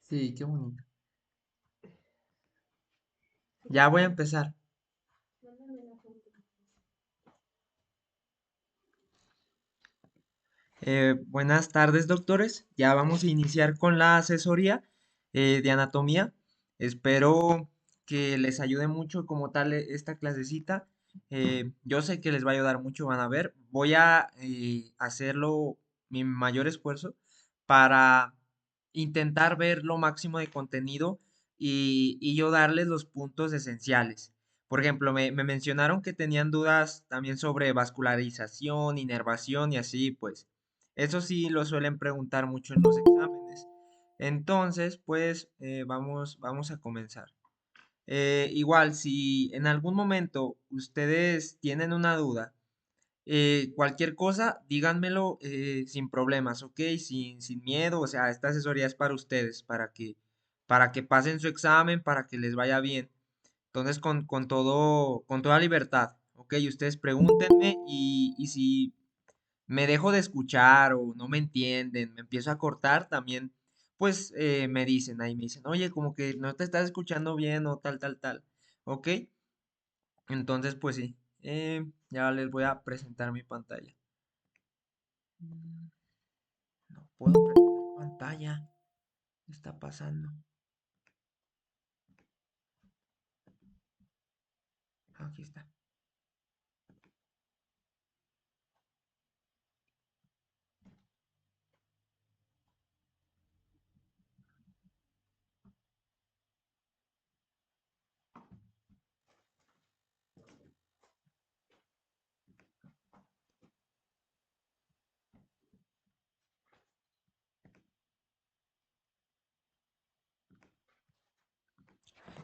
Sí, qué bonito. Ya voy a empezar. Buenas tardes, doctores. Ya vamos a iniciar con la asesoría de anatomía. Espero que les ayude mucho como tal esta clasecita. Yo sé que les va a ayudar mucho, van a ver. Voy a hacerlo mi mayor esfuerzo para intentar ver lo máximo de contenido y yo darles los puntos esenciales. Por ejemplo, me mencionaron que tenían dudas también sobre vascularización, inervación y así, pues. Eso sí lo suelen preguntar mucho en los exámenes. Entonces, pues vamos a comenzar. Igual, si en algún momento ustedes tienen una duda, cualquier cosa, díganmelo sin problemas, ¿ok? Sin miedo, o sea, esta asesoría es para ustedes, para que pasen su examen, para que les vaya bien. Entonces, con toda libertad, ¿ok? Ustedes pregúntenme y si me dejo de escuchar o no me entienden, me empiezo a cortar, también pues me dicen ahí, me dicen, oye, como que no te estás escuchando bien o tal, ¿ok? Entonces pues sí, ya les voy a presentar mi pantalla. Mm, No puedo presentar pantalla, ¿qué está pasando? Aquí está.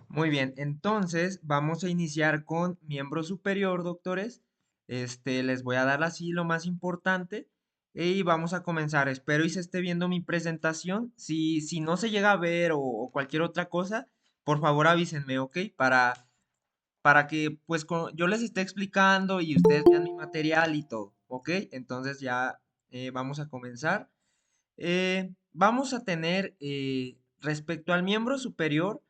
Muy bien, entonces vamos a iniciar con miembro superior, doctores. Les voy a dar así lo más importante y vamos a comenzar. Espero y se esté viendo mi presentación. Si no se llega a ver o cualquier otra cosa, por favor avísenme, ¿ok? Para que pues yo les esté explicando y ustedes vean mi material y todo, ¿ok? Entonces ya vamos a comenzar. Vamos a tener respecto al miembro superior,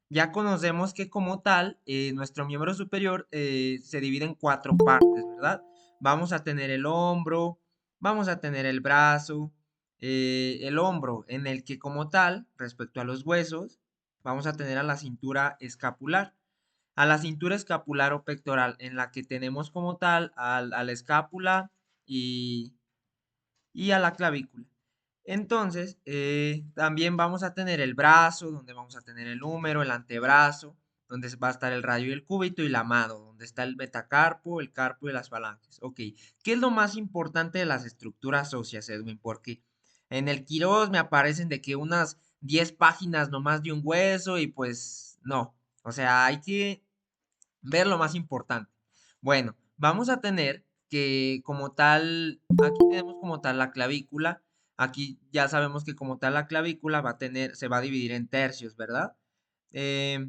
ya conocemos que como tal, nuestro miembro superior se divide en cuatro partes, ¿verdad? Vamos a tener el hombro, vamos a tener el brazo, el hombro en el que como tal, respecto a los huesos, vamos a tener a la cintura escapular. A la cintura escapular o pectoral, en la que tenemos como tal a la escápula y, y a la clavícula. Entonces, también vamos a tener el brazo, donde vamos a tener el húmero, el antebrazo, donde va a estar el radio y el cúbito, y la mano, donde está el metacarpo, el carpo y las falanges. Ok, ¿qué es lo más importante de las estructuras óseas, Edwin? Porque en el Quirós me aparecen de que unas 10 páginas nomás de un hueso y pues no. O sea, hay que ver lo más importante. Bueno, vamos a tener que como tal, aquí tenemos como tal la clavícula. Aquí ya sabemos que como tal la clavícula va a tener, se va a dividir en tercios, ¿verdad? Eh,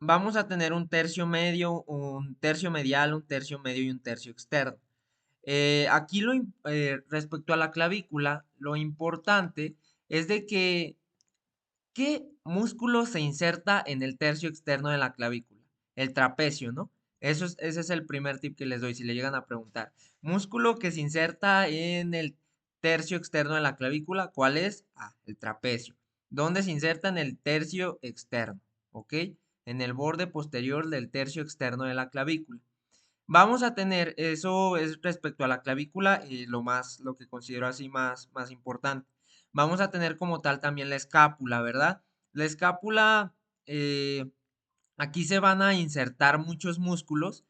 Vamos a tener un tercio medio, un tercio medial, un tercio medio y un tercio externo. Aquí respecto a la clavícula, lo importante es de que ¿qué músculo se inserta en el tercio externo de la clavícula? El trapecio, ¿no? Ese es el primer tip que les doy si le llegan a preguntar. Músculo que se inserta en el tercio externo de la clavícula, ¿cuál es? Ah, el trapecio. ¿Dónde se inserta? En el tercio externo, ¿ok? En el borde posterior del tercio externo de la clavícula. Vamos a tener, eso es respecto a la clavícula, lo que considero así más importante. Vamos a tener como tal también la escápula, ¿verdad? La escápula, eh, aquí se van a insertar muchos músculos,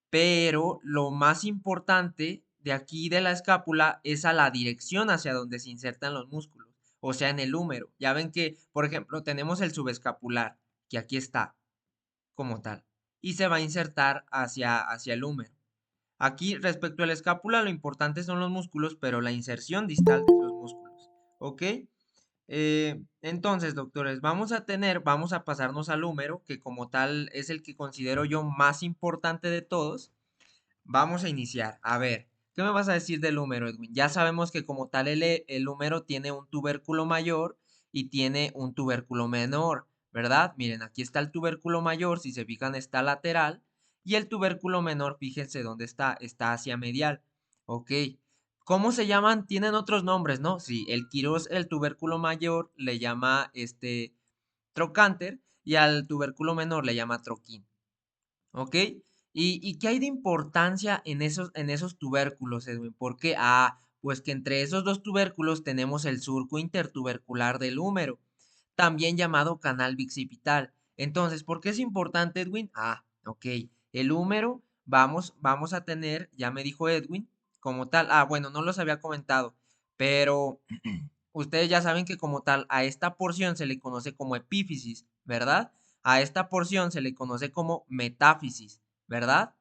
pero lo más importante de aquí de la escápula es a la dirección hacia donde se insertan los músculos, o sea, en el húmero. Ya ven que, por ejemplo, tenemos el subescapular, que aquí está como tal, y se va a insertar hacia el húmero. Aquí, respecto a la escápula, lo importante son los músculos, pero la inserción distal de esos músculos. ¿Ok? Entonces, doctores, vamos a pasarnos al húmero, que como tal es el que considero yo más importante de todos. Vamos a iniciar. A ver, ¿qué me vas a decir del húmero, Edwin? Ya sabemos que como tal el húmero tiene un tubérculo mayor y tiene un tubérculo menor, ¿verdad? Miren, aquí está el tubérculo mayor, si se fijan está lateral, y el tubérculo menor, fíjense dónde está, está hacia medial, ¿ok? ¿Cómo se llaman? Tienen otros nombres, ¿no? Sí, el quirós, el tubérculo mayor, le llama trocánter, y al tubérculo menor le llama troquín. ¿Ok? ¿Y qué hay de importancia en esos tubérculos, Edwin? ¿Por qué? Ah, pues que entre esos dos tubérculos tenemos el surco intertubercular del húmero, también llamado canal bicipital. Entonces, ¿por qué es importante, Edwin? Ah, ok. El húmero, vamos a tener, ya me dijo Edwin, como tal. Ah, bueno, no los había comentado, pero ustedes ya saben que como tal a esta porción se le conoce como epífisis, ¿verdad? A esta porción se le conoce como metáfisis, ¿verdad?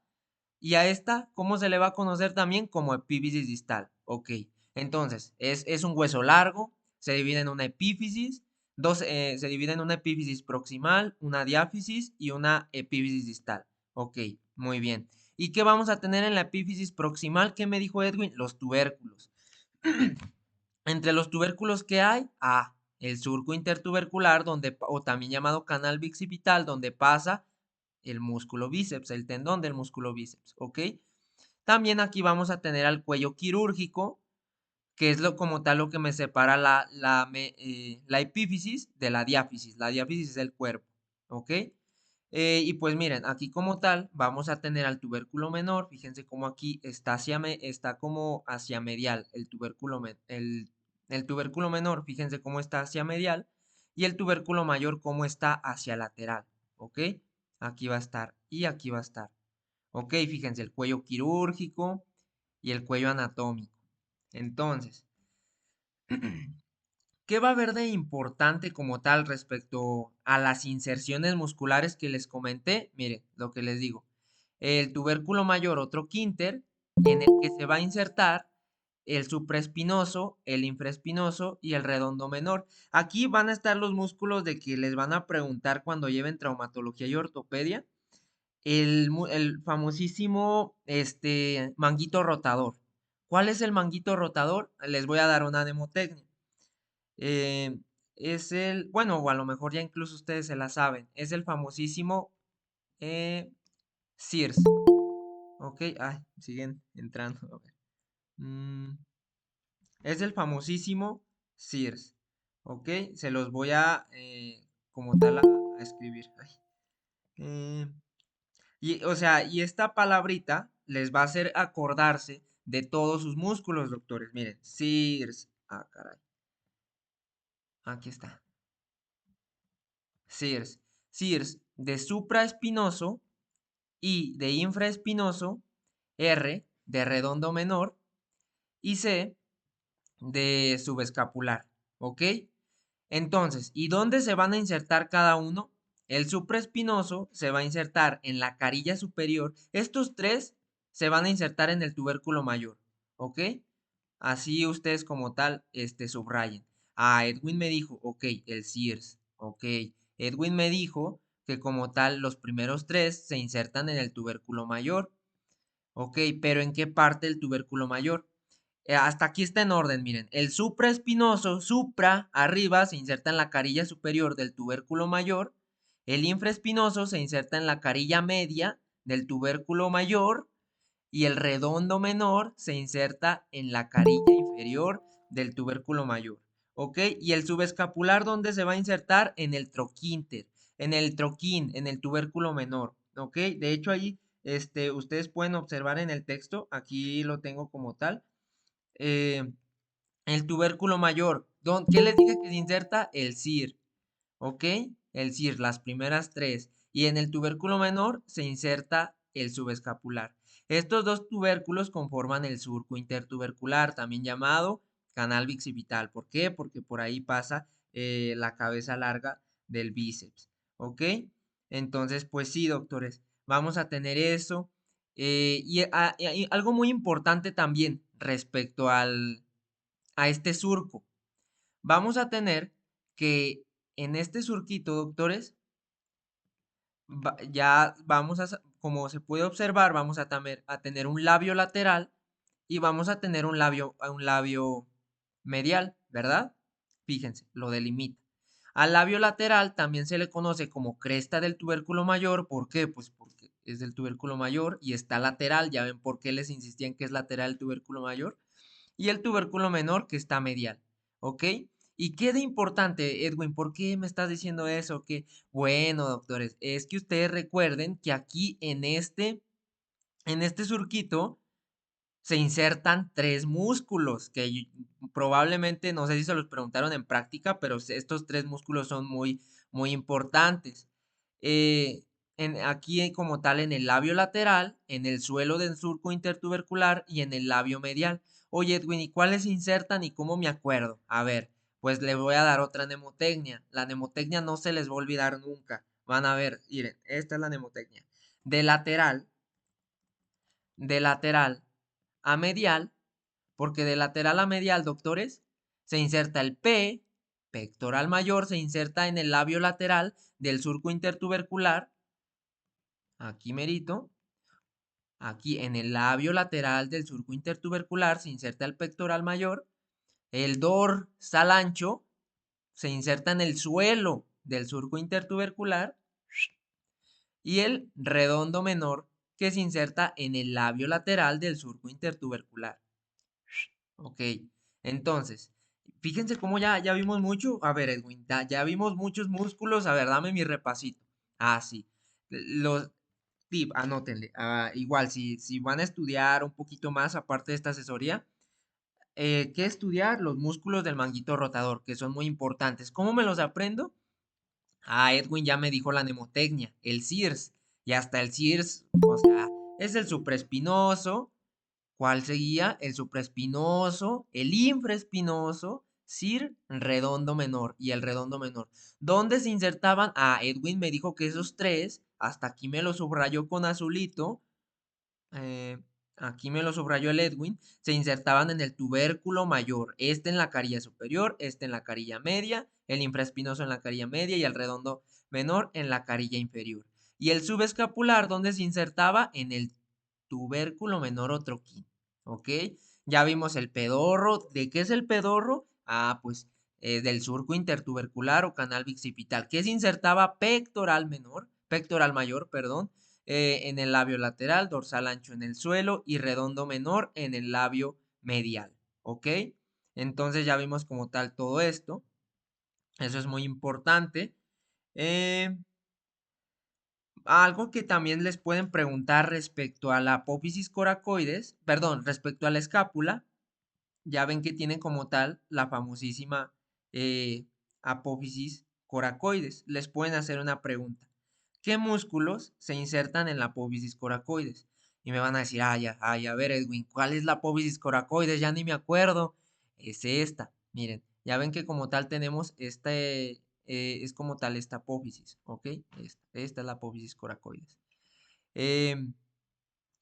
Y a esta, ¿cómo se le va a conocer también? Como epífisis distal. Ok, entonces, es un hueso largo, se divide en una epífisis, se divide en una epífisis proximal, una diáfisis y una epífisis distal. Ok, muy bien. ¿Y qué vamos a tener en la epífisis proximal? ¿Qué me dijo Edwin? Los tubérculos. Entre los tubérculos que hay, el surco intertubercular, o también llamado canal bicipital, donde pasa el músculo bíceps, el tendón del músculo bíceps, ¿ok? También aquí vamos a tener al cuello quirúrgico, que es como tal lo que me separa la epífisis de la diáfisis. La diáfisis es el cuerpo, ¿ok? Y pues miren, aquí como tal vamos a tener al tubérculo menor. Fíjense cómo aquí está como hacia medial el tubérculo menor. Fíjense cómo está hacia medial y el tubérculo mayor cómo está hacia lateral, ¿ok? Aquí va a estar y aquí va a estar. Ok, fíjense el cuello quirúrgico y el cuello anatómico. Entonces, ¿qué va a haber de importante como tal respecto a las inserciones musculares que les comenté? Miren, lo que les digo. El tubérculo mayor, otro quinter, en el que se va a insertar el supraespinoso, el infraespinoso y el redondo menor. Aquí van a estar los músculos de que les van a preguntar cuando lleven traumatología y ortopedia. El famosísimo manguito rotador. ¿Cuál es el manguito rotador? Les voy a dar una mnemotecnia. Eh, bueno, o a lo mejor ya incluso ustedes se la saben, es el famosísimo Sears. Ok, siguen entrando. A ver. Es el famosísimo Sears. Ok, se los voy a como tal a escribir. Eh, o sea, y esta palabrita les va a hacer acordarse de todos sus músculos, doctores. Miren, Sears. Ah, caray. Aquí está. Sears. Sears de supraespinoso, I de infraespinoso, R de redondo menor y C de subescapular. ¿Ok? Entonces, ¿y dónde se van a insertar cada uno? El supraespinoso se va a insertar en la carilla superior. Estos tres se van a insertar en el tubérculo mayor. ¿Ok? Así ustedes como tal, subrayen. Edwin me dijo, ok, el Sears. Ok. Edwin me dijo que como tal los primeros tres se insertan en el tubérculo mayor. Ok, pero ¿en qué parte del tubérculo mayor? Hasta aquí está en orden, miren. El supraespinoso, arriba, se inserta en la carilla superior del tubérculo mayor. El infraespinoso se inserta en la carilla media del tubérculo mayor. Y el redondo menor se inserta en la carilla inferior del tubérculo mayor. ¿Ok? Y el subescapular, ¿dónde se va a insertar? En el troquínter, en el troquín, en el tubérculo menor. ¿Ok? De hecho, ahí ustedes pueden observar en el texto, aquí lo tengo como tal. eh, el tubérculo mayor, ¿qué les dije que se inserta? El CIR, ¿ok? El CIR, las primeras tres. Y en el tubérculo menor se inserta el subescapular. Estos dos tubérculos conforman el surco intertubercular, también llamado canal bicipital. ¿Por qué? Porque por ahí pasa la cabeza larga del bíceps, ¿ok? Entonces, pues sí, doctores, vamos a tener eso. Y algo muy importante también respecto a este surco. Vamos a tener que en este surquito, doctores, ya vamos como se puede observar, vamos a tener un labio lateral y vamos a tener un labio medial, ¿verdad? Fíjense, lo delimita. Al labio lateral también se le conoce como cresta del tubérculo mayor. ¿Por qué? Pues porque es del tubérculo mayor y está lateral. Ya ven por qué les insistía en que es lateral el tubérculo mayor. Y el tubérculo menor que está medial. ¿Ok? ¿Y qué de importante, Edwin? ¿Por qué me estás diciendo eso? Que, bueno, doctores, es que ustedes recuerden que aquí en este surquito se insertan tres músculos que probablemente, no sé si se los preguntaron en práctica, pero estos tres músculos son muy importantes. Eh, aquí como tal en el labio lateral, en el suelo del surco intertubercular y en el labio medial. Oye, Edwin, ¿y cuáles se insertan y cómo me acuerdo? A ver, pues le voy a dar otra mnemotecnia. La mnemotecnia no se les va a olvidar nunca. Van a ver, miren, esta es la mnemotecnia. De lateral, de lateral a medial, porque de lateral a medial, doctores, se inserta el P, pectoral mayor, se inserta en el labio lateral del surco intertubercular, aquí merito, aquí en el labio lateral del surco intertubercular se inserta el pectoral mayor, el dorsal ancho se inserta en el suelo del surco intertubercular y el redondo menor que se inserta en el labio lateral del surco intertubercular. Ok, entonces, fíjense cómo ya vimos mucho. A ver, Edwin, ya vimos muchos músculos. A ver, dame mi repasito. Ah, sí. Los tip, anótenle. Igual, si van a estudiar un poquito más aparte de esta asesoría, ¿qué estudiar? Los músculos del manguito rotador, que son muy importantes. ¿Cómo me los aprendo? Ah, Edwin ya me dijo la mnemotecnia, el CIRS. Y hasta el CIRS, o sea, es el supraespinoso. ¿Cuál seguía? El supraespinoso, el infraespinoso, CIR redondo menor y el redondo menor. ¿Dónde se insertaban? Ah, Edwin me dijo que esos tres, hasta aquí me lo subrayó con azulito, eh, aquí me lo subrayó el Edwin, se insertaban en el tubérculo mayor, este en la carilla superior, este en la carilla media, el infraespinoso en la carilla media y el redondo menor en la carilla inferior. Y el subescapular, ¿dónde se insertaba? En el tubérculo menor o troquín, ¿ok? Ya vimos el pedorro. ¿De qué es el pedorro? Ah, pues del surco intertubercular o canal bicipital, que se insertaba pectoral mayor, perdón, en el labio lateral, dorsal ancho en el suelo y redondo menor en el labio medial, ¿ok? Entonces ya vimos como tal todo esto. Eso es muy importante. Eh, Algo que también les pueden preguntar respecto a la apófisis coracoides, perdón, respecto a la escápula, ya ven que tienen como tal la famosísima apófisis coracoides. Les pueden hacer una pregunta. ¿Qué músculos se insertan en la apófisis coracoides? Y me van a decir, ay, a ver, Edwin, ¿cuál es la apófisis coracoides? Ya ni me acuerdo. Es esta. Miren, ya ven que como tal tenemos es como tal esta apófisis, ¿ok? Esta es la apófisis coracoides. Em,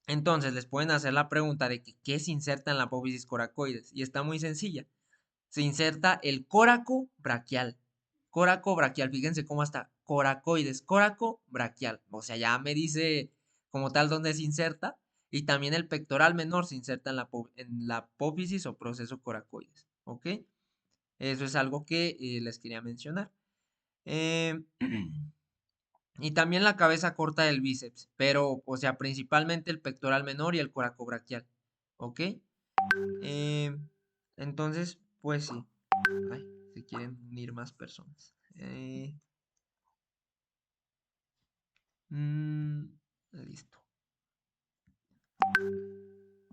entonces les pueden hacer la pregunta de que qué se inserta en la apófisis coracoides y está muy sencilla. Se inserta el córaco braquial. Córaco braquial, fíjense cómo está. Coracoides, córaco braquial. O sea, ya me dice como tal dónde se inserta. Y también el pectoral menor se inserta en la apófisis o proceso coracoides. ¿Ok? Eso es algo que les quería mencionar. Eh, y también la cabeza corta del bíceps. Pero, o sea, principalmente el pectoral menor y el coracobraquial. ¿Ok? Eh, entonces, pues sí. Ay, se quieren unir más personas. Mm, listo.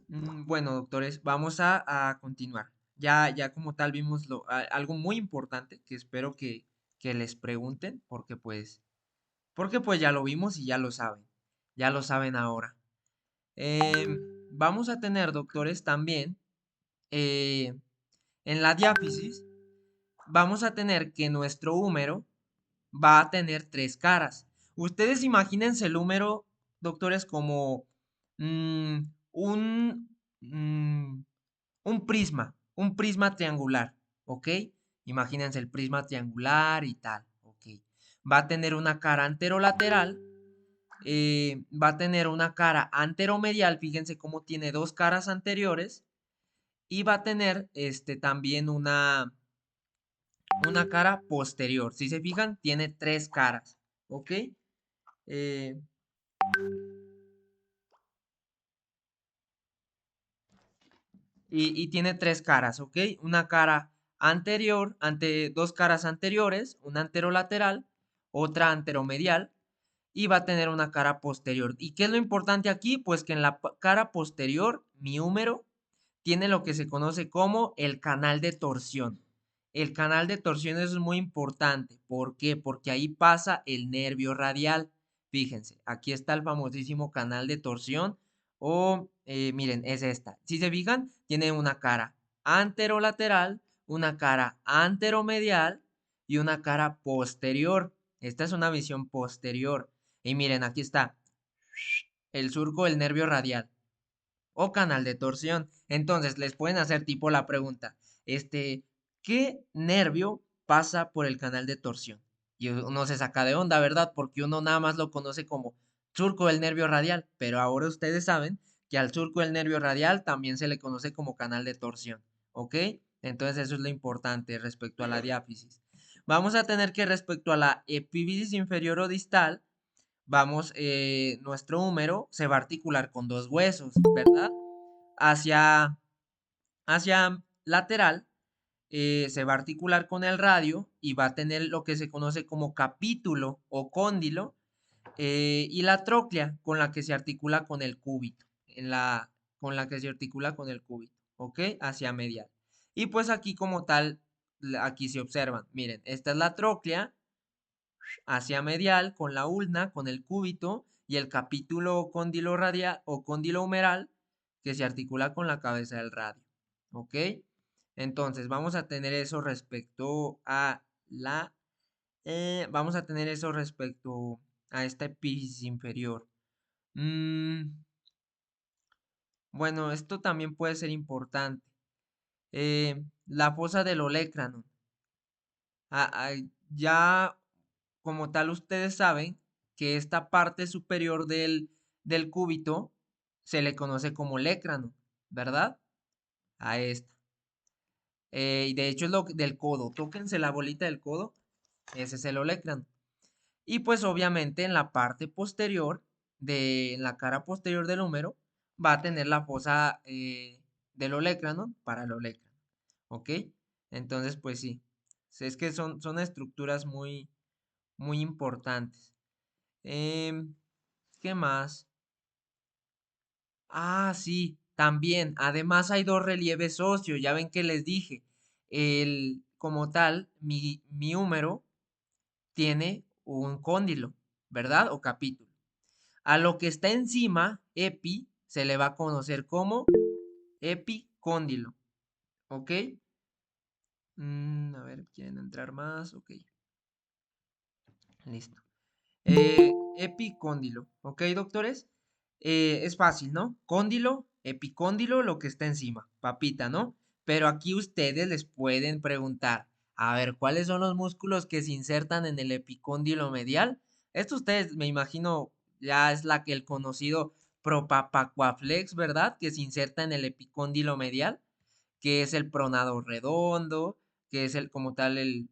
Bueno, doctores, vamos a continuar. Ya como tal vimos algo muy importante que espero que les pregunten, porque pues ya lo vimos y ya lo saben. Ya lo saben ahora. Vamos a tener, doctores, también eh, en la diáfisis, vamos a tener que nuestro húmero va a tener tres caras. Ustedes imagínense el húmero, doctores, como mm, mm, un prisma triangular, ¿ok? Imagínense el prisma triangular y tal, ¿ok? Va a tener una cara anterolateral, va a tener una cara anteromedial, fíjense cómo tiene dos caras anteriores, y va a tener también una cara posterior. Si se fijan, tiene tres caras, ¿ok? Eh, y tiene tres caras, ¿ok? Una cara anterior, dos caras anteriores, una anterolateral, otra anteromedial, y va a tener una cara posterior. ¿Y qué es lo importante aquí? Pues que en la cara posterior, mi húmero tiene lo que se conoce como el canal de torsión. El canal de torsión es muy importante. ¿Por qué? Porque ahí pasa el nervio radial. Fíjense, aquí está el famosísimo canal de torsión o miren, es esta. Si se fijan, tiene una cara anterolateral, una cara anteromedial y una cara posterior. Esta es una visión posterior. Y miren, aquí está el surco del nervio radial o canal de torsión. Entonces, les pueden hacer tipo la pregunta, ¿qué nervio pasa por el canal de torsión? Y uno se saca de onda, ¿verdad? Porque uno nada más lo conoce como surco del nervio radial, pero ahora ustedes saben que al surco del nervio radial también se le conoce como canal de torsión, ¿ok? Entonces eso es lo importante respecto a la diáfisis. Vamos a tener que respecto a la epífisis inferior o distal, nuestro húmero se va a articular con dos huesos, ¿verdad? Hacia, hacia lateral se va a articular con el radio y va a tener lo que se conoce como capítulo o cóndilo y la tróclea con la que se articula con el cúbito, con la que se articula con el cúbito, ¿ok? Hacia medial. Y pues aquí como tal, aquí se observan, miren, esta es la tróclea hacia medial con la ulna, con el cúbito y el capítulo cóndilo radial o cóndilo humeral que se articula con la cabeza del radio. ¿Ok? Entonces vamos a tener eso respecto a vamos a tener eso respecto a esta epífisis inferior. Mm, bueno, esto también puede ser importante. La fosa del olecranon. Ya como tal ustedes saben que esta parte superior del cúbito se le conoce como olecrano, ¿verdad? A esta. Y de hecho es lo del codo. Tóquense la bolita del codo. Ese es el olecrano. Y pues obviamente en la parte posterior, en la cara posterior del húmero, va a tener la fosa del olecrano para el olecrano. ¿Ok? Entonces, pues sí. Es que son estructuras muy importantes. ¿Qué más? Ah, sí, también. Además hay dos relieves óseos. Ya ven que les dije. Como tal, mi húmero tiene un cóndilo, ¿verdad? O capítulo. A lo que está encima, epi, se le va a conocer como epicóndilo. ¿Ok? A ver, ¿quieren entrar más? Ok, listo. Epicóndilo, ¿ok, doctores? Es fácil, ¿no? Cóndilo, epicóndilo, lo que está encima, papita, ¿no? Pero aquí ustedes les pueden preguntar, a ver, ¿cuáles son los músculos que se insertan en el epicóndilo medial? Esto ustedes, me imagino, ya es el conocido propapacuaflex, ¿verdad? Que se inserta en el epicóndilo medial, que es el pronador redondo, que es como tal el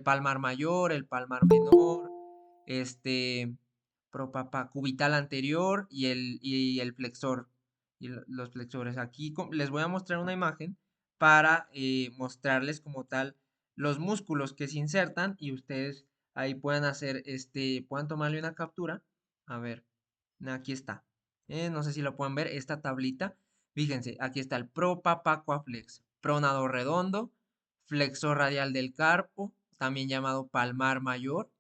palmar mayor, el palmar menor, este, cubital anterior y el flexor, y los flexores. Aquí les voy a mostrar una imagen para mostrarles como tal los músculos que se insertan y ustedes ahí puedan puedan tomarle una captura. A ver, aquí está. No sé si lo pueden ver, esta tablita. Fíjense, aquí está el propapacuaflex, pronador redondo, flexor radial del carpo, también llamado palmar mayor,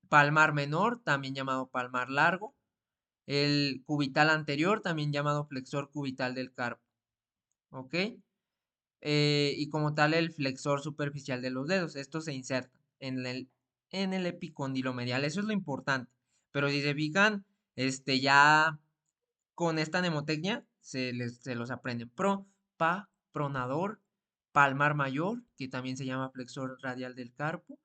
palmar menor, también llamado palmar largo, el cubital anterior, también llamado flexor cubital del carpo, ¿ok? Y como tal el flexor superficial de los dedos, estos se insertan en el epicóndilo medial, eso es lo importante, pero si se fijan, ya con esta mnemotecnia se los aprenden. Pronador, palmar mayor, que también se llama flexor radial del carpo,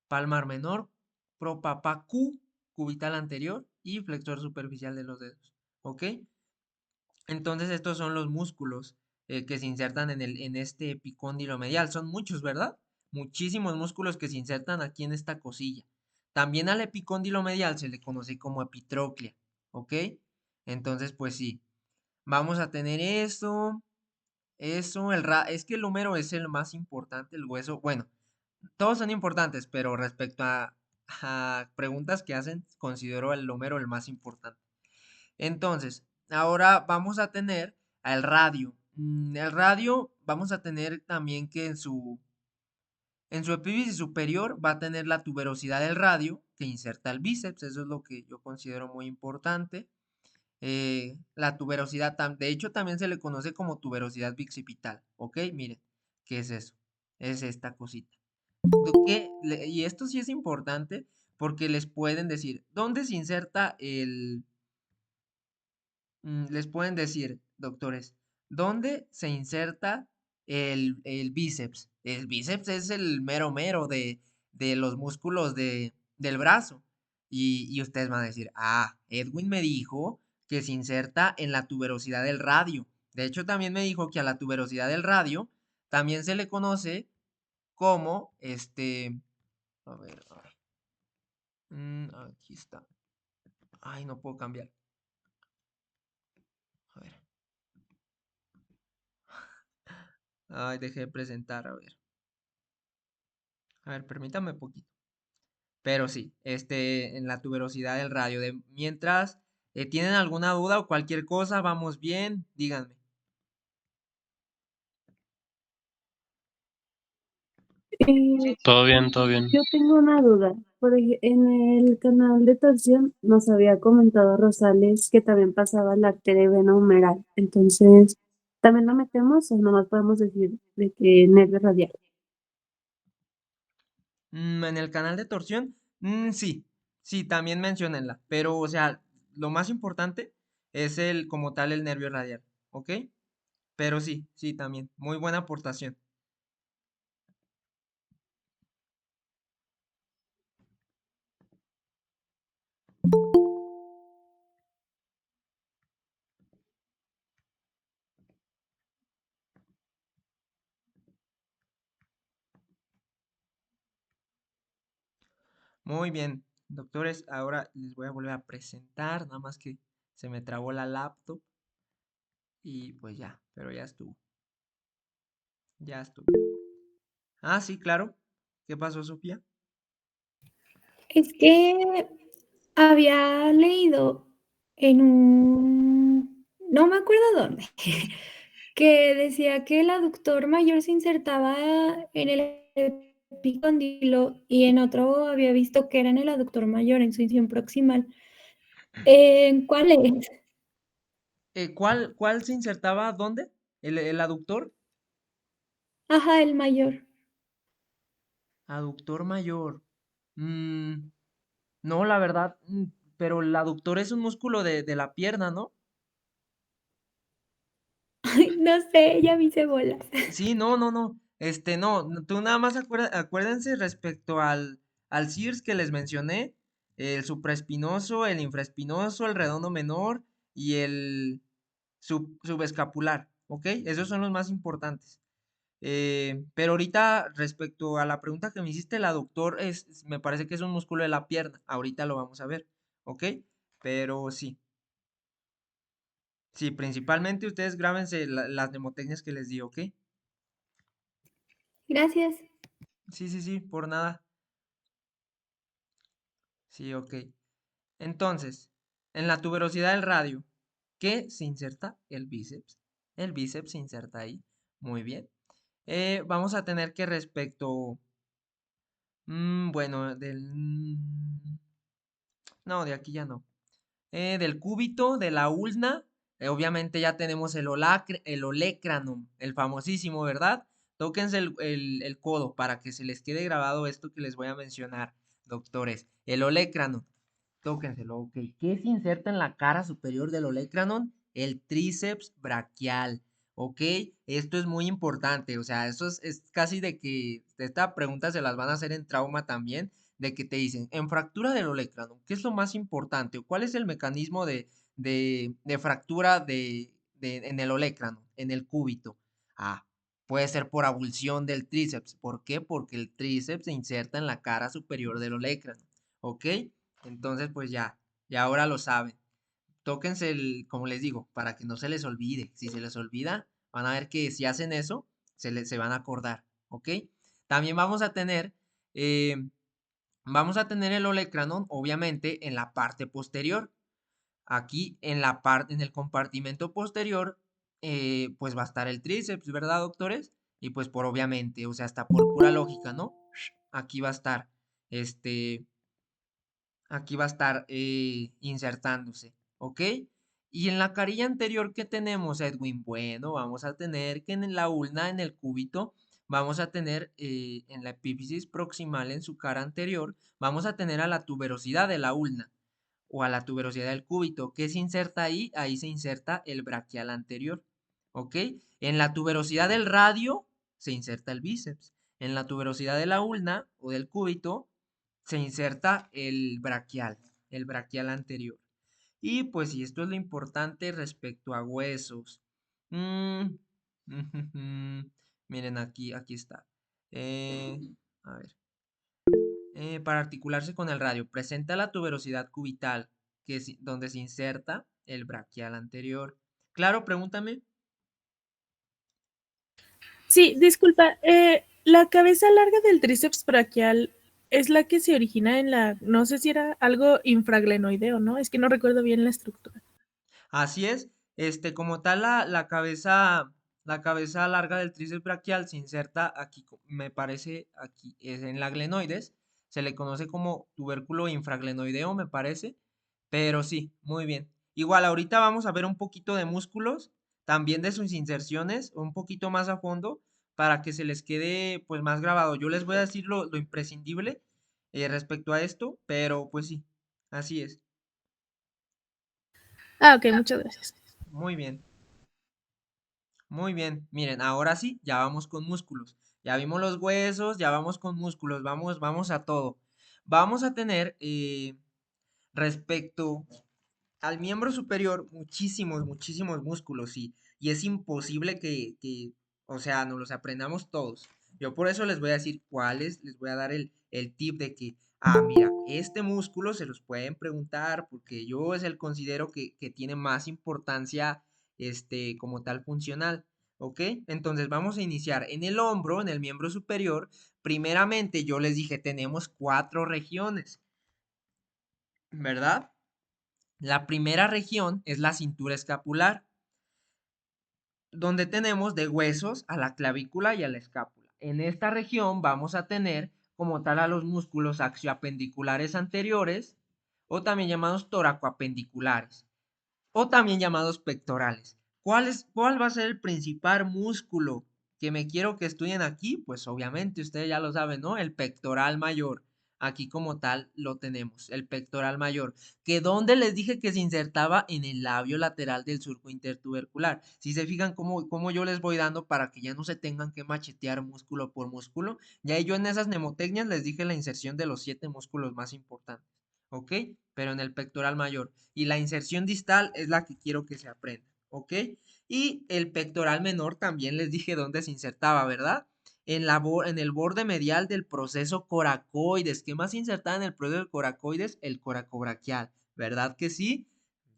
palmar menor, Q, cubital anterior y flexor superficial de los dedos. ¿Ok? Entonces estos son los músculos que se insertan en este epicóndilo medial. Son muchos, ¿verdad? Muchísimos músculos que se insertan aquí en esta cosilla. También al epicóndilo medial se le conoce como epitróclea, ¿ok? Entonces, pues sí, vamos a tener eso, es que el húmero es el más importante, el hueso, bueno, todos son importantes, pero respecto a preguntas que hacen, considero el húmero el más importante. Entonces, ahora vamos a tener al radio. El radio vamos a tener también que en su epífisis superior va a tener la tuberosidad del radio que inserta el bíceps. Eso es lo que yo considero muy importante. La tuberosidad, de hecho, también se le conoce como tuberosidad bicipital. ¿Ok? Miren, ¿qué es eso? Es esta cosita. Y esto sí es importante porque les pueden decir, ¿dónde se inserta les pueden decir, doctores, ¿dónde se inserta el bíceps? El bíceps es el mero mero de los músculos del brazo. Y ustedes van a decir, Edwin me dijo que se inserta en la tuberosidad del radio. De hecho, también me dijo que a la tuberosidad del radio también se le conoce como, a ver, aquí está. Ay, no puedo cambiar. A ver. Ay, dejé de presentar, a ver. A ver, permítame un poquito. Pero sí, en la tuberosidad del radio. Mientras tienen alguna duda o cualquier cosa, vamos bien, díganme. Todo bien, todo bien. Yo tengo una duda. En el canal de torsión nos había comentado Rosales que también pasaba la arteria y vena humeral. Entonces, ¿también lo metemos o nomás podemos decir de que nervio radial? En el canal de torsión, sí, sí, también menciónenla. Pero, o sea, lo más importante es como tal, el nervio radial, ¿ok? Pero sí, sí, también. Muy buena aportación. Muy bien, doctores, ahora les voy a volver a presentar, nada más que se me trabó la laptop y pues ya, pero ya estuvo, ya estuvo. Sí, claro. ¿Qué pasó, Sofía? Es que había leído en no me acuerdo dónde, que decía que el aductor mayor se insertaba en el epicóndilo y en otro había visto que era en el aductor mayor, en su incisión proximal. ¿En cuál es? ¿Cuál se insertaba dónde? ¿El aductor? Ajá, el mayor. Aductor mayor. Mm, no, la verdad, pero el aductor es un músculo de la pierna, ¿no? No sé, ya me hice bolas. Sí, no, no, no. No, tú nada más acuérdense respecto al CIRS que les mencioné, el supraespinoso, el infraespinoso, el redondo menor y el subescapular, ¿ok? Esos son los más importantes. Pero ahorita, respecto a la pregunta que me hiciste, el aductor me parece que es un músculo de la pierna. Ahorita lo vamos a ver, ¿ok? Pero sí, sí, principalmente ustedes grábense las mnemotecnias que les di, ¿ok? Gracias. Sí, sí, sí, por nada. Sí, ok. Entonces, en la tuberosidad del radio, ¿qué se inserta? El bíceps. El bíceps se inserta ahí. Muy bien. Vamos a tener que respecto, bueno, no, de aquí ya no. Del cúbito, de la ulna, obviamente ya tenemos el olecranon, el famosísimo, ¿verdad? Tóquense el codo para que se les quede grabado esto que les voy a mencionar, doctores. El olecranon. Tóquenselo, ok. ¿Qué se inserta en la cara superior del olecranon? El tríceps braquial, ok. Esto es muy importante, o sea, esto es casi de que esta pregunta se las van a hacer en trauma también, de que te dicen, en fractura del olecranon, ¿qué es lo más importante? ¿O cuál es el mecanismo de fractura en el olecrano, en el cúbito. Ah, puede ser por abulsión del tríceps. ¿Por qué? Porque el tríceps se inserta en la cara superior del olecrano. ¿Ok? Entonces, pues ya ahora lo saben. Tóquense como les digo, para que no se les olvide. Si se les olvida, van a ver que si hacen eso, se van a acordar. ¿Ok? También eh, vamos a tener el olecranon, obviamente, en la parte posterior. Aquí en el compartimento posterior, pues va a estar el tríceps, ¿verdad, doctores? Y pues por obviamente, o sea, hasta por pura lógica, ¿no? Aquí va a estar, este, aquí va a estar insertándose, ¿ok? Y en la carilla anterior, ¿qué tenemos, Edwin? Bueno, vamos a tener que en la ulna, en el cúbito, vamos a tener en la epífisis proximal, en su cara anterior, vamos a tener a la tuberosidad de la ulna o a la tuberosidad del cúbito. ¿Qué se inserta ahí? Ahí se inserta el braquial anterior, ¿ok? En la tuberosidad del radio se inserta el bíceps. En la tuberosidad de la ulna o del cúbito se inserta el braquial anterior. Y pues si esto es lo importante respecto a huesos. Mm, miren aquí está. A ver. Para articularse con el radio, presenta la tuberosidad cubital, donde se inserta el braquial anterior. Claro, pregúntame. Sí, disculpa, la cabeza larga del tríceps braquial es la que se origina en no sé si era algo infraglenoideo, ¿no? Es que no recuerdo bien la estructura. Así es, como tal la cabeza larga del tríceps braquial se inserta aquí, me parece aquí, es en la glenoides, se le conoce como tubérculo infraglenoideo, me parece, pero sí, muy bien. Igual, ahorita vamos a ver un poquito de músculos, también de sus inserciones, un poquito más a fondo, para que se les quede pues más grabado. Yo les voy a decir lo imprescindible respecto a esto, pero pues sí, así es. Ah, ok, muchas gracias. Muy bien. Muy bien, miren, ahora sí, ya vamos con músculos. Ya vimos los huesos, ya vamos con músculos, vamos a todo. Vamos a tener respecto al miembro superior muchísimos músculos y es imposible o sea, nos los aprendamos todos. Yo por eso les voy a decir cuáles, les voy a dar el tip de que, mira, este músculo se los pueden preguntar porque yo es el considero que tiene más importancia, como tal funcional, ¿ok? Entonces vamos a iniciar en el hombro, en el miembro superior. Primeramente yo les dije, tenemos 4 regiones, ¿verdad? La primera región es la cintura escapular, donde tenemos de huesos a la clavícula y a la escápula. En esta región vamos a tener como tal a los músculos axioapendiculares anteriores o también llamados toracoapendiculares o también llamados pectorales. ¿Cuál va a ser el principal músculo que me quiero que estudien aquí? Pues obviamente ustedes ya lo saben, ¿no? El pectoral mayor. Aquí como tal lo tenemos, el pectoral mayor, que donde les dije que se insertaba en el labio lateral del surco intertubercular. Si se fijan cómo yo les voy dando para que ya no se tengan que machetear músculo por músculo, ya yo en esas mnemotecnias les dije la inserción de los 7 músculos más importantes, ¿ok? Pero en el pectoral mayor. Y la inserción distal es la que quiero que se aprenda, ¿ok? Y el pectoral menor también les dije dónde se insertaba, ¿verdad? En el borde medial del proceso coracoides. ¿Qué más se insertaba en el proceso coracoides? El coracobraquial, ¿verdad que sí?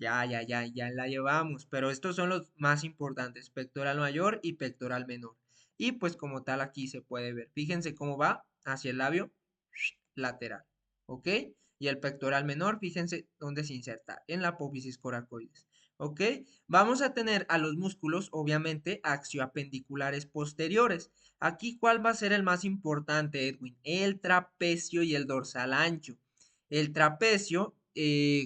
Ya la llevamos, pero estos son los más importantes, pectoral mayor y pectoral menor. Y pues como tal aquí se puede ver, fíjense cómo va hacia el labio lateral, ¿ok? Y el pectoral menor, fíjense dónde se inserta, en la apófisis coracoides, ¿ok? Vamos a tener a los músculos, obviamente, axioapendiculares posteriores. Aquí, ¿cuál va a ser el más importante, Edwin? El trapecio y el dorsal ancho. El trapecio,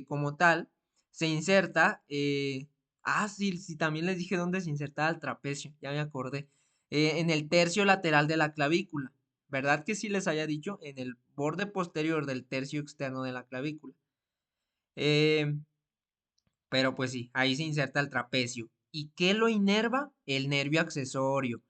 como tal, se inserta, sí, también les dije dónde se insertaba el trapecio, ya me acordé, en el tercio lateral de la clavícula. ¿Verdad que sí les haya dicho? En el borde posterior del tercio externo de la clavícula. Eh, pero pues sí, ahí se inserta el trapecio. ¿Y qué lo inerva? El nervio accesorio.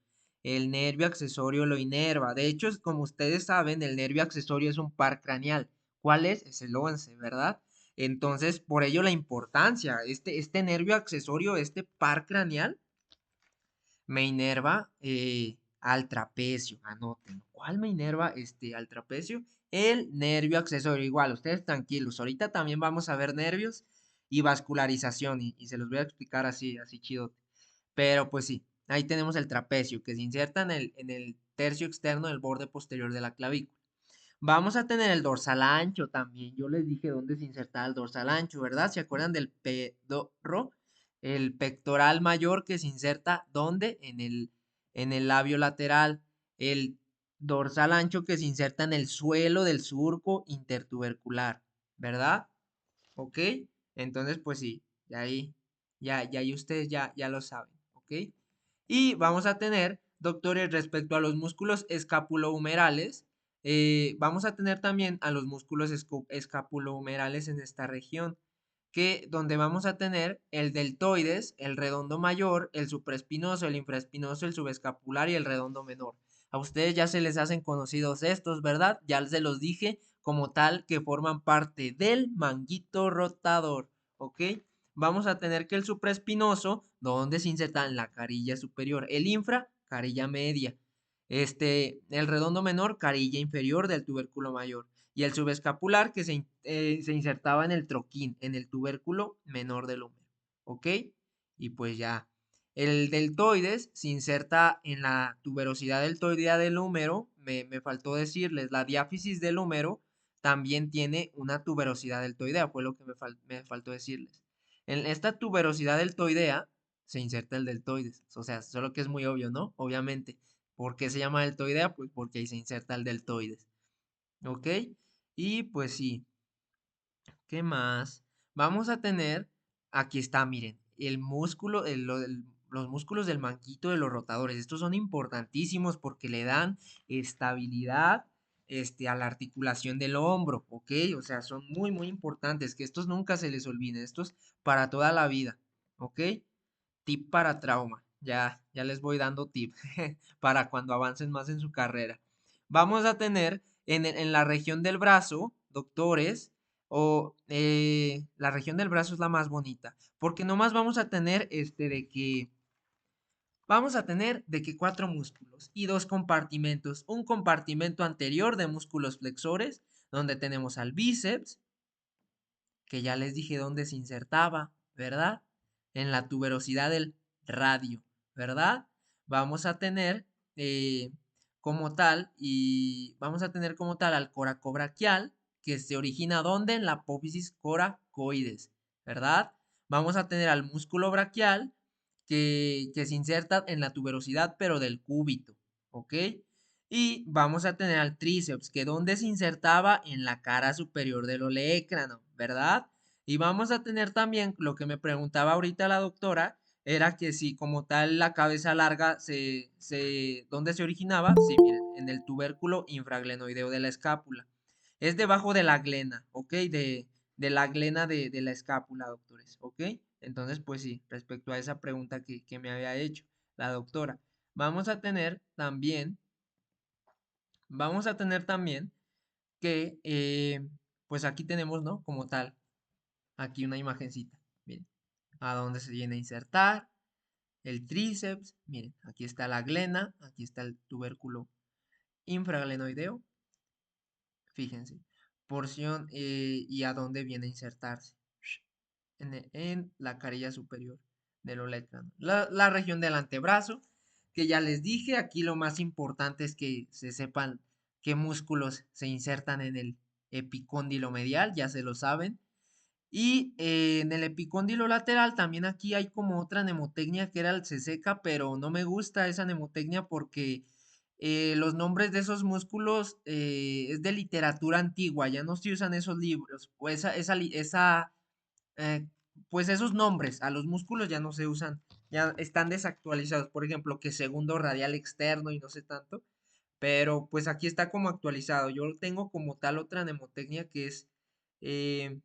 El nervio accesorio lo inerva. De hecho, como ustedes saben, el nervio accesorio es un par craneal. ¿Cuál es? Es el 11, ¿verdad? Entonces, por ello la importancia, este nervio accesorio, este par craneal, me inerva al trapecio. Anoten. ¿Cuál me inerva al trapecio? El nervio accesorio. Igual, ustedes tranquilos. Ahorita también vamos a ver nervios y vascularización y se los voy a explicar así, así chido. Pero pues sí, ahí tenemos el trapecio que se inserta en el tercio externo del borde posterior de la clavícula. Vamos a tener el dorsal ancho también. Yo les dije dónde se insertaba el dorsal ancho, ¿verdad? ¿Se acuerdan del pedorro? El pectoral mayor que se inserta ¿dónde? En el labio lateral. El dorsal ancho que se inserta en el suelo del surco intertubercular, ¿verdad? ¿Ok? Entonces, pues sí, ya ahí, ya ahí ustedes ya lo saben, ¿ok? Y vamos a tener, doctores, respecto a los músculos escapulohumerales, vamos a tener también a los músculos escapulohumerales en esta región, donde vamos a tener el deltoides, el redondo mayor, el supraespinoso, el infraespinoso, el subescapular y el redondo menor. A ustedes ya se les hacen conocidos estos, ¿verdad? Ya se los dije como tal que forman parte del manguito rotador, ¿ok? Vamos a tener que el supraespinoso, donde se inserta en la carilla superior, el infra, carilla media, el redondo menor, carilla inferior del tubérculo mayor, y el subescapular que se insertaba en el troquín, en el tubérculo menor del húmero, ¿ok? Y pues ya, el deltoides se inserta en la tuberosidad deltoidea del húmero, me faltó decirles, la diáfisis del húmero también tiene una tuberosidad deltoidea, fue lo que me faltó decirles. En esta tuberosidad deltoidea se inserta el deltoides, o sea, solo que es muy obvio, ¿no? Obviamente. ¿Por qué se llama deltoidea? Pues porque ahí se inserta el deltoides. ¿Ok? Y pues sí, ¿qué más? Vamos a tener, aquí está, miren, el músculo, los músculos del manguito de los rotadores. Estos son importantísimos porque le dan estabilidad a la articulación del hombro, ¿ok? O sea, son muy, muy importantes, que estos nunca se les olviden, estos para toda la vida, ¿ok? Tip para trauma, ya les voy dando tip para cuando avancen más en su carrera. Vamos a tener en la región del brazo, doctores, la región del brazo es la más bonita, porque nomás vamos a tener de que 4 músculos y 2 compartimentos. Un compartimento anterior de músculos flexores, donde tenemos al bíceps, que ya les dije dónde se insertaba, ¿verdad? En la tuberosidad del radio, ¿verdad? Vamos a tener como tal, y vamos a tener como tal al coracobraquial, que se origina ¿dónde? En la apófisis coracoides, ¿verdad? Vamos a tener al músculo braquial, que se inserta en la tuberosidad, pero del cúbito, ¿ok? Y vamos a tener al tríceps, que donde se insertaba en la cara superior del olecrano, ¿verdad? Y vamos a tener también lo que me preguntaba ahorita la doctora, era que si como tal la cabeza larga ¿dónde se originaba? Sí, miren, en el tubérculo infraglenoideo de la escápula. Es debajo de la glena, ¿ok? De la glena de la escápula, doctores, ¿ok? Entonces, pues sí, respecto a esa pregunta que me había hecho la doctora. Vamos a tener también que, pues aquí tenemos, ¿no? Como tal, aquí una imagencita, miren, a dónde se viene a insertar el tríceps, miren, aquí está la glena, aquí está el tubérculo infraglenoideo, fíjense, porción y a dónde viene a insertarse, en la carilla superior del olecrano. La región del antebrazo, que ya les dije, aquí lo más importante es que se sepan qué músculos se insertan en el epicóndilo medial, ya se lo saben. Y en el epicóndilo lateral también aquí hay como otra mnemotecnia que era el seseca, pero no me gusta esa mnemotecnia porque los nombres de esos músculos es de literatura antigua, ya no se usan esos libros, o eh, pues esos nombres a los músculos ya no se usan, ya están desactualizados, por ejemplo, que segundo radial externo y no sé tanto, pero pues aquí está como actualizado. Yo tengo como tal otra mnemotecnia que eh,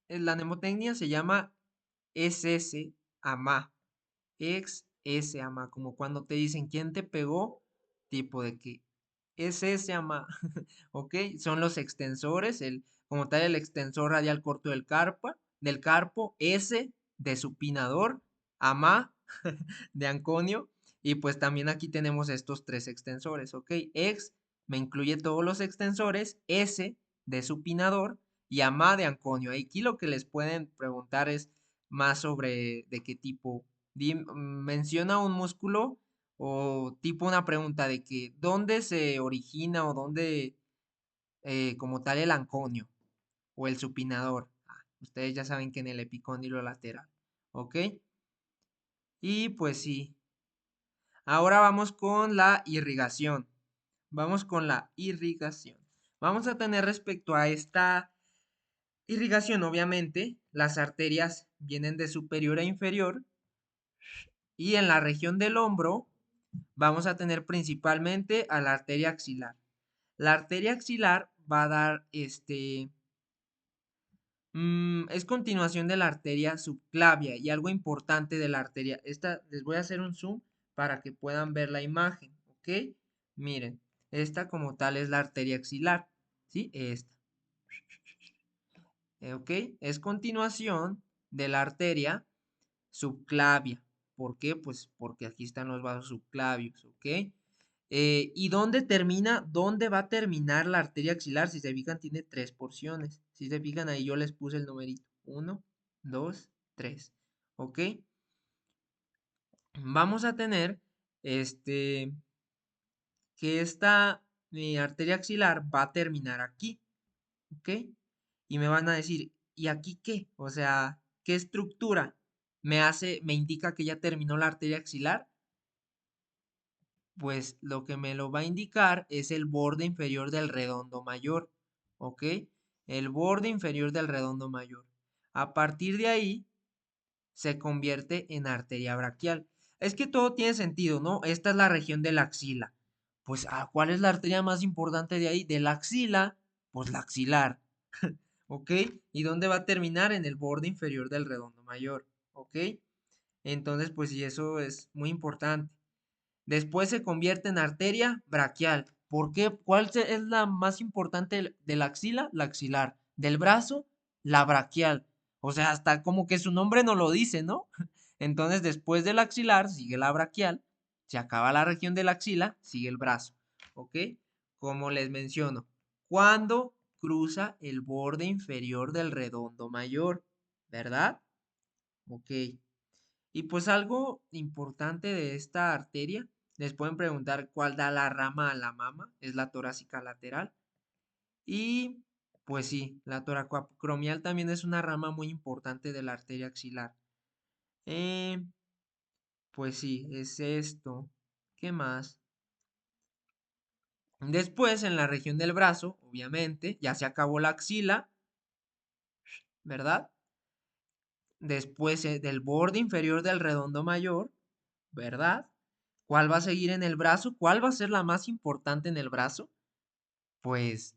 la mnemotecnia se llama SS ama, ex S ama, como cuando te dicen quién te pegó, tipo de que es ese, ama. ¿Ok? Son los extensores, como tal el extensor radial corto del carpo, S de supinador, ama de anconio, y pues también aquí tenemos estos tres extensores, ¿ok? Ex me incluye todos los extensores, S de supinador y ama de anconio. Aquí lo que les pueden preguntar es más sobre de qué tipo. Menciona un músculo o tipo una pregunta de que dónde se origina o dónde como tal el anconio o el supinador. Ustedes ya saben que en el epicóndilo lateral, ¿ok? Y pues sí. Ahora vamos con la irrigación. Vamos con la irrigación. Vamos a tener respecto a esta irrigación, obviamente, las arterias vienen de superior a inferior y en la región del hombro vamos a tener principalmente a la arteria axilar. La arteria axilar va a dar es continuación de la arteria subclavia y algo importante de la arteria. Esta les voy a hacer un zoom para que puedan ver la imagen, ¿ok? Miren, esta como tal es la arteria axilar, ¿sí? Esta, ¿ok? Es continuación de la arteria subclavia. ¿Por qué? Pues porque aquí están los vasos subclavios, ¿ok? ¿Y dónde termina? ¿Dónde va a terminar la arteria axilar? Si se fijan, tiene tres porciones. Si se fijan, ahí yo les puse el numerito. 1, 2, 3. ¿Ok? Vamos a tener que esta arteria axilar va a terminar aquí. ¿Ok? Y me van a decir, ¿y aquí qué? O sea, ¿qué estructura me indica que ya terminó la arteria axilar? Pues lo que me lo va a indicar es el borde inferior del redondo mayor, ¿ok? El borde inferior del redondo mayor. A partir de ahí se convierte en arteria braquial. Es que todo tiene sentido, ¿no? Esta es la región de la axila. Pues, ¿cuál es la arteria más importante de ahí? De la axila, pues la axilar, ¿ok? ¿Y dónde va a terminar? En el borde inferior del redondo mayor, ¿ok? Entonces, pues sí, eso es muy importante. Después se convierte en arteria braquial. ¿Por qué? ¿Cuál es la más importante de la axila? La axilar. Del brazo, la braquial. O sea, hasta como que su nombre no lo dice, ¿no? Entonces, después del axilar, sigue la braquial. Se acaba la región de la axila, sigue el brazo. ¿Ok? Como les menciono, cuando cruza el borde inferior del redondo mayor, ¿verdad? Ok. Y pues algo importante de esta arteria, les pueden preguntar cuál da la rama a la mama, es la torácica lateral. Y pues sí, la toracocromial también es una rama muy importante de la arteria axilar. Eh, pues sí, es esto. ¿Qué más? Después, en la región del brazo, obviamente, ya se acabó la axila, ¿verdad? Después del borde inferior del redondo mayor, ¿verdad? ¿Cuál va a seguir en el brazo? ¿Cuál va a ser la más importante en el brazo? Pues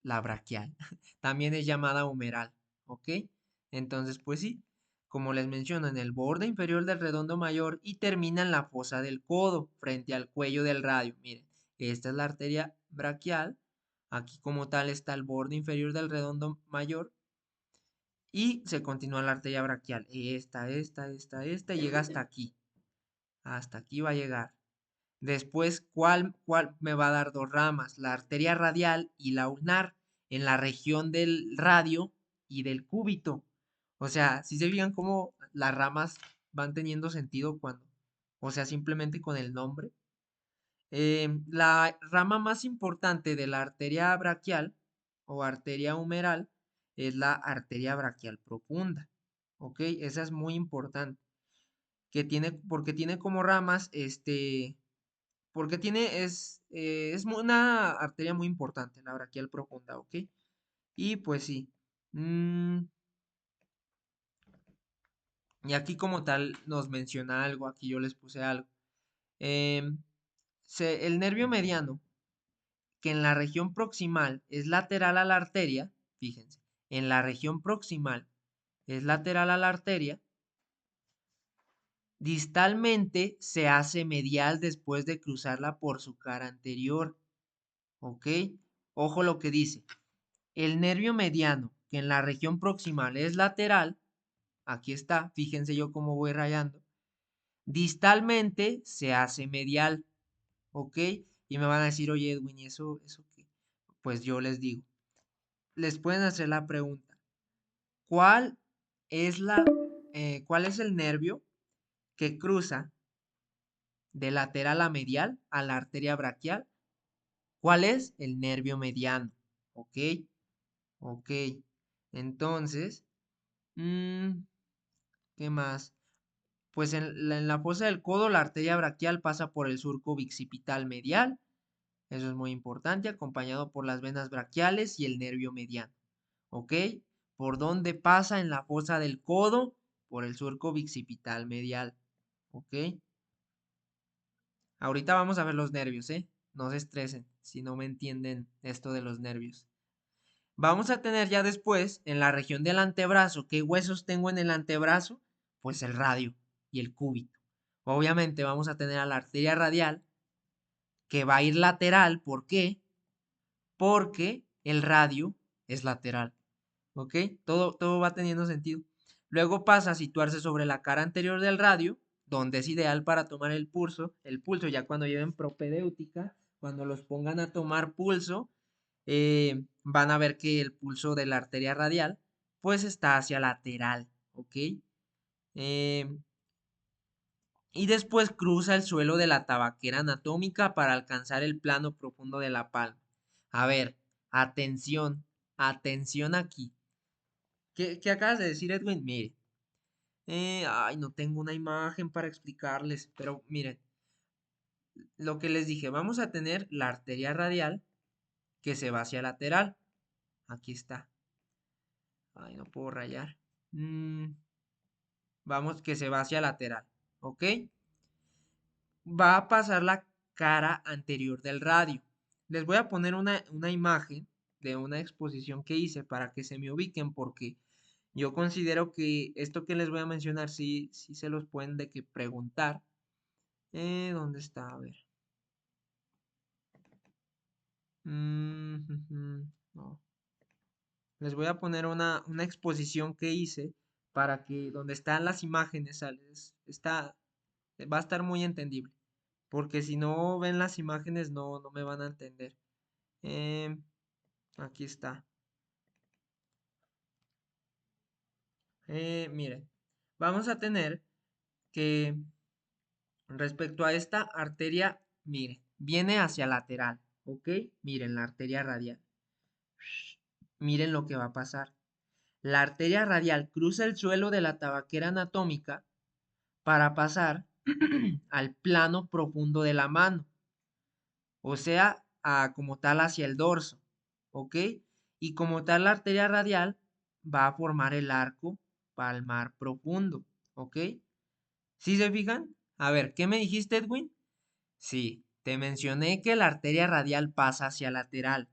la braquial. También es llamada humeral, ¿ok? Entonces, pues sí, como les menciono, en el borde inferior del redondo mayor y termina en la fosa del codo, frente al cuello del radio. Miren, esta es la arteria braquial. Aquí como tal está el borde inferior del redondo mayor y se continúa la arteria braquial. Esta, y llega hasta aquí. Hasta aquí va a llegar. Después, ¿cuál me va a dar dos ramas? La arteria radial y la ulnar en la región del radio y del cúbito. O sea, si se fijan cómo las ramas van teniendo sentido o sea, simplemente con el nombre. La rama más importante de la arteria braquial o arteria humeral es la arteria braquial profunda. ¿Ok? Esa es muy importante. Porque tiene como ramas, porque es una arteria muy importante, la braquial profunda, ¿ok? Y pues sí. Y aquí como tal nos menciona algo, aquí yo les puse algo. Em, el nervio mediano, que en la región proximal es lateral a la arteria, fíjense, en la región proximal es lateral a la arteria, distalmente se hace medial después de cruzarla por su cara anterior. ¿ok? Ojo lo que dice. El nervio mediano, que en la región proximal es lateral, aquí está, fíjense yo cómo voy rayando, distalmente se hace medial, ¿ok? Y me van a decir, oye Edwin, ¿y eso qué? Pues yo les digo, les pueden hacer la pregunta, ¿cuál es cuál es el nervio que cruza de lateral a medial a la arteria braquial? ¿Cuál es? El nervio mediano, ¿ok? Ok, entonces, ¿qué más? Pues en la fosa del codo la arteria braquial pasa por el surco bicipital medial, eso es muy importante, acompañado por las venas braquiales y el nervio mediano, ¿ok? ¿Por dónde pasa en la fosa del codo? Por el surco bicipital medial, ¿ok? Ahorita vamos a ver los nervios, ¿eh? No se estresen si no me entienden esto de los nervios. Vamos a tener ya después, en la región del antebrazo, ¿qué huesos tengo en el antebrazo? Pues el radio y el cúbito. Obviamente vamos a tener a la arteria radial, que va a ir lateral. ¿Por qué? Porque el radio es lateral. ¿Ok? Todo va teniendo sentido. Luego pasa a situarse sobre la cara anterior del radio, donde es ideal para tomar el pulso ya cuando lleven propedéutica, cuando los pongan a tomar pulso, van a ver que el pulso de la arteria radial pues está hacia lateral, ¿ok? Eh, y después cruza el suelo de la tabaquera anatómica para alcanzar el plano profundo de la palma. A ver, atención, atención aquí. ¿Qué acabas de decir, Edwin? Mire, ay, no tengo una imagen para explicarles, pero miren, lo que les dije, vamos a tener la arteria radial que se va hacia lateral. Aquí está. Ay, no puedo rayar. Vamos, que se va hacia lateral, ¿ok? Va a pasar la cara anterior del radio. Les voy a poner una imagen de una exposición que hice para que se me ubiquen porque yo considero que esto que les voy a mencionar sí se los pueden de que preguntar. ¿Dónde está? A ver. No. Les voy a poner una exposición que hice para que donde están las imágenes, ¿sales? Va a estar muy entendible. Porque si no ven las imágenes no me van a entender. Aquí está. Miren, vamos a tener que respecto a esta arteria, miren, viene hacia lateral, ¿ok? Miren la arteria radial. Miren lo que va a pasar. La arteria radial cruza el suelo de la tabaquera anatómica para pasar al plano profundo de la mano, o sea, como tal hacia el dorso, ¿ok? Y como tal la arteria radial va a formar el arco palmar profundo, ¿ok? ¿Sí se fijan? A ver, ¿qué me dijiste, Edwin? Sí, te mencioné que la arteria radial pasa hacia lateral.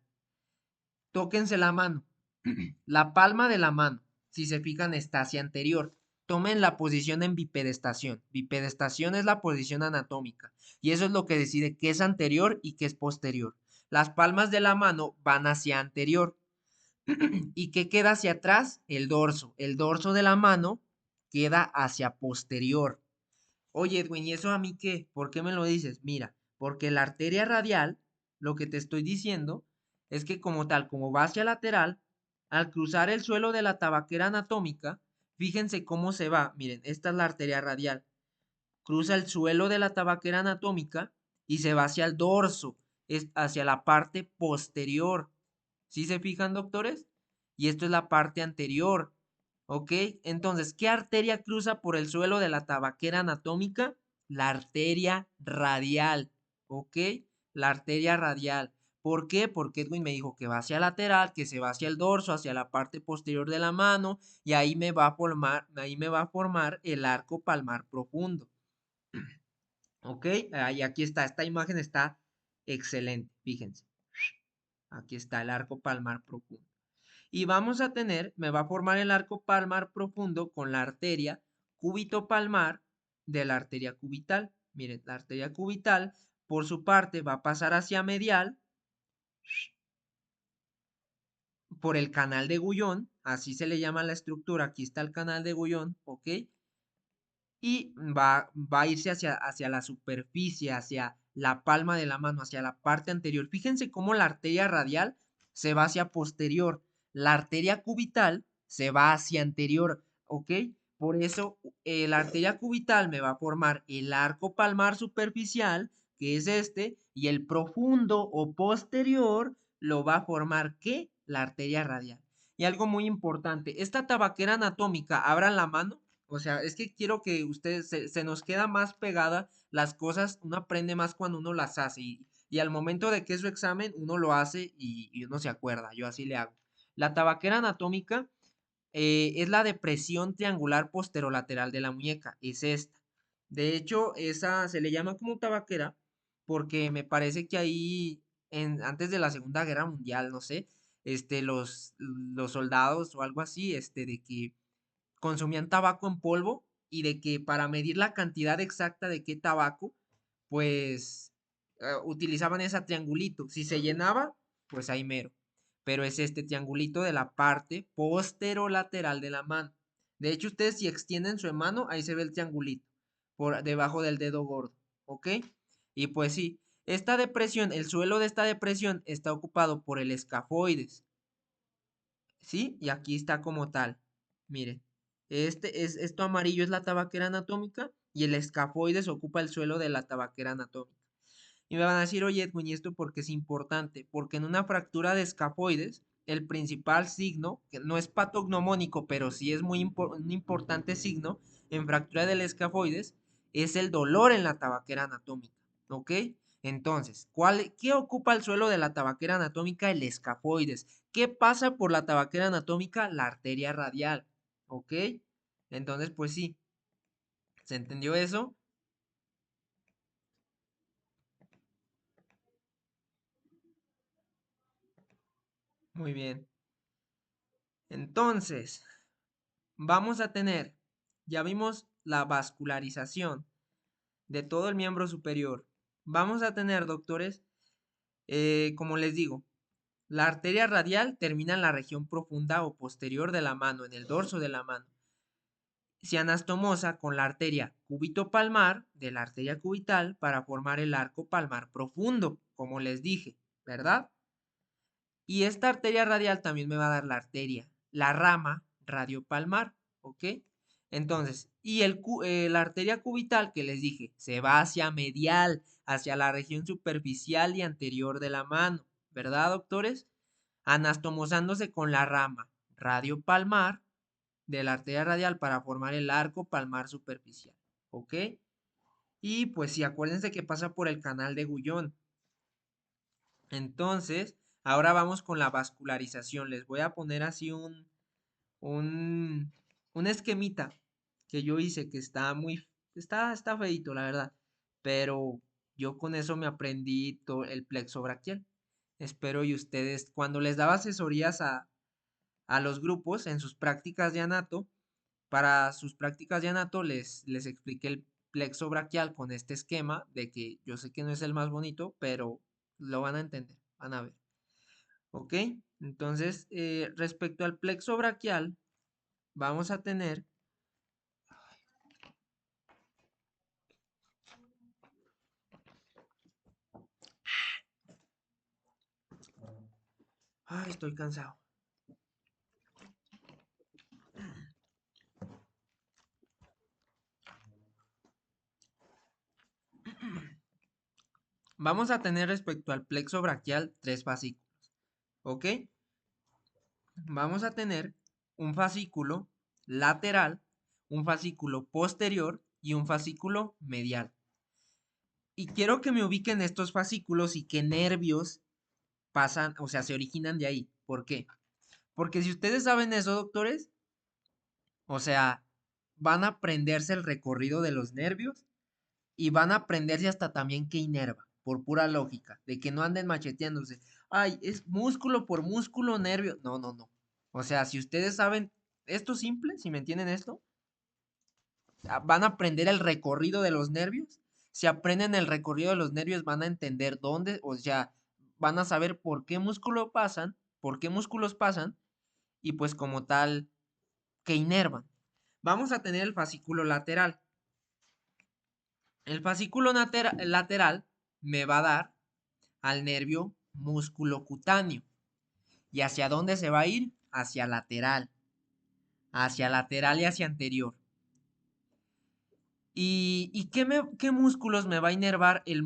Tóquense la mano. La palma de la mano, si se fijan, está hacia anterior. Tomen la posición en bipedestación. Bipedestación es la posición anatómica y eso es lo que decide qué es anterior y qué es posterior. Las palmas de la mano van hacia anterior. ¿Y qué queda hacia atrás? El dorso. El dorso de la mano queda hacia posterior. Oye, Edwin, ¿y eso a mí qué? ¿Por qué me lo dices? Mira, porque la arteria radial, lo que te estoy diciendo, es que como tal, como va hacia lateral, al cruzar el suelo de la tabaquera anatómica, fíjense cómo se va. Miren, esta es la arteria radial. Cruza el suelo de la tabaquera anatómica y se va hacia el dorso, es hacia la parte posterior. ¿Sí se fijan, doctores? Y esto es la parte anterior. ¿Ok? Entonces, ¿qué arteria cruza por el suelo de la tabaquera anatómica? La arteria radial. ¿Ok? La arteria radial. ¿Por qué? Porque Edwin me dijo que va hacia lateral, que se va hacia el dorso, hacia la parte posterior de la mano, y ahí me va a formar el arco palmar profundo. ¿Ok? Y aquí está, esta imagen está excelente, fíjense. Aquí está el arco palmar profundo. Y vamos a tener, me va a formar el arco palmar profundo con la arteria cúbito-palmar de la arteria cubital. Miren, la arteria cubital, por su parte, va a pasar hacia medial por el canal de Guyon, así se le llama la estructura, aquí está el canal de Guyon, ¿ok? Y va a irse hacia la superficie, hacia la palma de la mano, hacia la parte anterior. Fíjense cómo la arteria radial se va hacia posterior, la arteria cubital se va hacia anterior, ¿ok? Por eso la arteria cubital me va a formar el arco palmar superficial, que es este, y el profundo o posterior lo va a formar, ¿qué? La arteria radial. Y algo muy importante, esta tabaquera anatómica, abran la mano. O sea, es que quiero que ustedes se nos queda más pegada las cosas, uno aprende más cuando uno las hace y al momento de que es su examen uno lo hace y uno se acuerda, yo así le hago. La tabaquera anatómica es la depresión triangular posterolateral de la muñeca, es esta. De hecho, esa se le llama como tabaquera porque me parece que ahí, antes de la Segunda Guerra Mundial, no sé, los soldados o algo así, de que consumían tabaco en polvo y de que para medir la cantidad exacta de qué tabaco, pues utilizaban ese triangulito. Si se llenaba, pues ahí mero. Pero es este triangulito de la parte posterolateral de la mano. De hecho, ustedes si extienden su mano, ahí se ve el triangulito por debajo del dedo gordo, ¿ok? Y pues sí, esta depresión, el suelo de esta depresión está ocupado por el escafoides, ¿sí? Y aquí está como tal. Miren, esto amarillo es la tabaquera anatómica y el escafoides ocupa el suelo de la tabaquera anatómica. Y me van a decir, oye, Edwin, ¿y esto por qué es importante? Porque en una fractura de escafoides, el principal signo, que no es patognomónico, pero sí es un importante signo en fractura del escafoides, es el dolor en la tabaquera anatómica, ¿ok? Entonces, ¿qué ocupa el suelo de la tabaquera anatómica? El escafoides. ¿Qué pasa por la tabaquera anatómica? La arteria radial, ¿ok? Entonces, pues sí, ¿se entendió eso? Muy bien. Entonces, vamos a tener, ya vimos la vascularización de todo el miembro superior. Vamos a tener, doctores, como les digo, la arteria radial termina en la región profunda o posterior de la mano, en el dorso de la mano. Se anastomosa con la arteria cúbito-palmar de la arteria cubital para formar el arco palmar profundo, como les dije, ¿verdad? Y esta arteria radial también me va a dar la rama radiopalmar, ¿ok? Entonces, y la arteria cubital que les dije, se va hacia medial, hacia la región superficial y anterior de la mano, ¿verdad, doctores? Anastomosándose con la rama radiopalmar de la arteria radial para formar el arco palmar superficial, ¿ok? Y pues sí, acuérdense que pasa por el canal de Guyon. Entonces, ahora vamos con la vascularización. Les voy a poner así un, un esquemita que yo hice que está feito, la verdad. Pero yo con eso me aprendí todo el plexo braquial. Espero y ustedes, cuando les daba asesorías a los grupos en sus prácticas de anato, para sus prácticas de anato les expliqué el plexo braquial con este esquema de que yo sé que no es el más bonito, pero lo van a entender, van a ver. ¿Ok? Entonces, respecto al plexo braquial, vamos a tener... Ay, estoy cansado. Vamos a tener respecto al plexo braquial 3 fascículos. ¿Ok? Vamos a tener un fascículo lateral, un fascículo posterior y un fascículo medial. Y quiero que me ubiquen estos fascículos y qué nervios pasan, o sea, se originan de ahí. ¿Por qué? Porque si ustedes saben eso, doctores, o sea, van a aprenderse el recorrido de los nervios y van a aprenderse hasta también qué inerva, por pura lógica, de que no anden macheteándose. Ay, es músculo por músculo, nervio. No, no, no. O sea, si ustedes saben esto simple, si me entienden esto, van a aprender el recorrido de los nervios. Si aprenden el recorrido de los nervios, van a entender dónde, o sea, van a saber por qué músculo pasan por qué músculos pasan y pues como tal, que inervan. Vamos a tener el fascículo lateral. El fascículo lateral me va a dar al nervio músculo cutáneo. ¿Y hacia dónde se va a ir? Hacia lateral y hacia anterior. ¿Y qué músculos me va a inervar el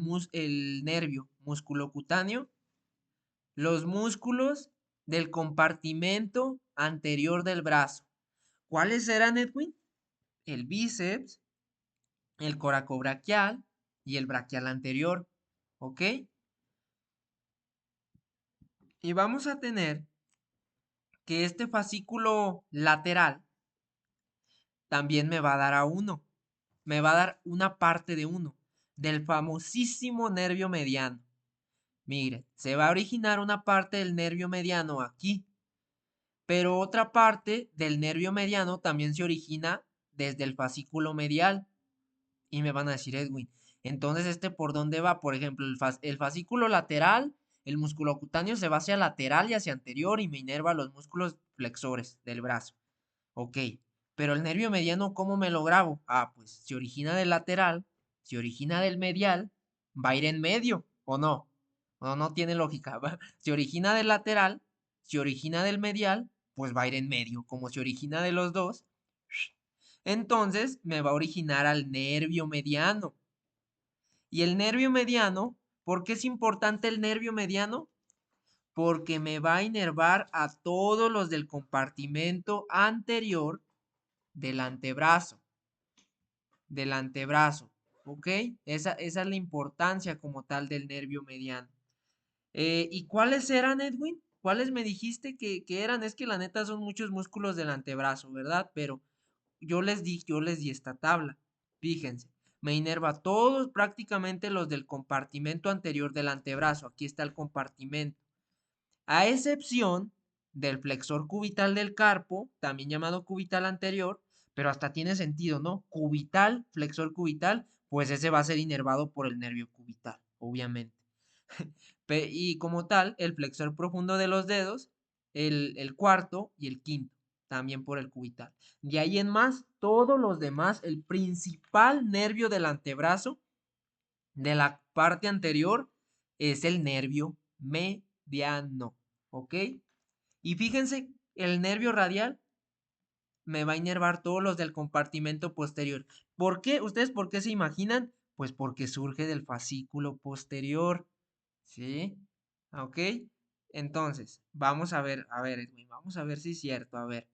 nervio músculo cutáneo? Los músculos del compartimento anterior del brazo. ¿Cuáles eran, Edwin? El bíceps, el coracobraquial y el braquial anterior. ¿Ok? Y vamos a tener que este fascículo lateral también me va a dar a uno. Me va a dar una parte de uno, del famosísimo nervio mediano. Mire, se va a originar una parte del nervio mediano aquí, pero otra parte del nervio mediano también se origina desde el fascículo medial. Y me van a decir, Edwin, entonces ¿por dónde va? Por ejemplo, el fascículo lateral, el músculo cutáneo se va hacia lateral y hacia anterior y me inerva los músculos flexores del brazo. Ok, pero el nervio mediano, ¿cómo me lo grabo? Ah, pues se origina del lateral, se origina del medial, va a ir en medio, ¿o no? No tiene lógica. Se origina del lateral, se origina del medial, pues va a ir en medio. Como se origina de los dos, entonces me va a originar al nervio mediano. Y el nervio mediano, ¿por qué es importante el nervio mediano? Porque me va a inervar a todos los del compartimento anterior del antebrazo. ¿Ok? Esa es la importancia como tal del nervio mediano. ¿Y cuáles eran, Edwin? ¿Cuáles me dijiste que eran? Es que la neta son muchos músculos del antebrazo, ¿verdad? Pero yo les di esta tabla. Fíjense, me inerva todos prácticamente los del compartimento anterior del antebrazo. Aquí está el compartimento. A excepción del flexor cubital del carpo, también llamado cubital anterior, pero hasta tiene sentido, ¿no? Cubital, flexor cubital, pues ese va a ser inervado por el nervio cubital, obviamente. Y como tal, el flexor profundo de los dedos, el cuarto y el quinto, también por el cubital. De ahí en más, todos los demás, el principal nervio del antebrazo, de la parte anterior, es el nervio mediano, ¿ok? Y fíjense, el nervio radial me va a inervar todos los del compartimento posterior. ¿Por qué? ¿Ustedes por qué se imaginan? Pues porque surge del fascículo posterior, ¿sí? ¿Ok? Entonces, vamos a ver, Edwin, vamos a ver si es cierto. A ver,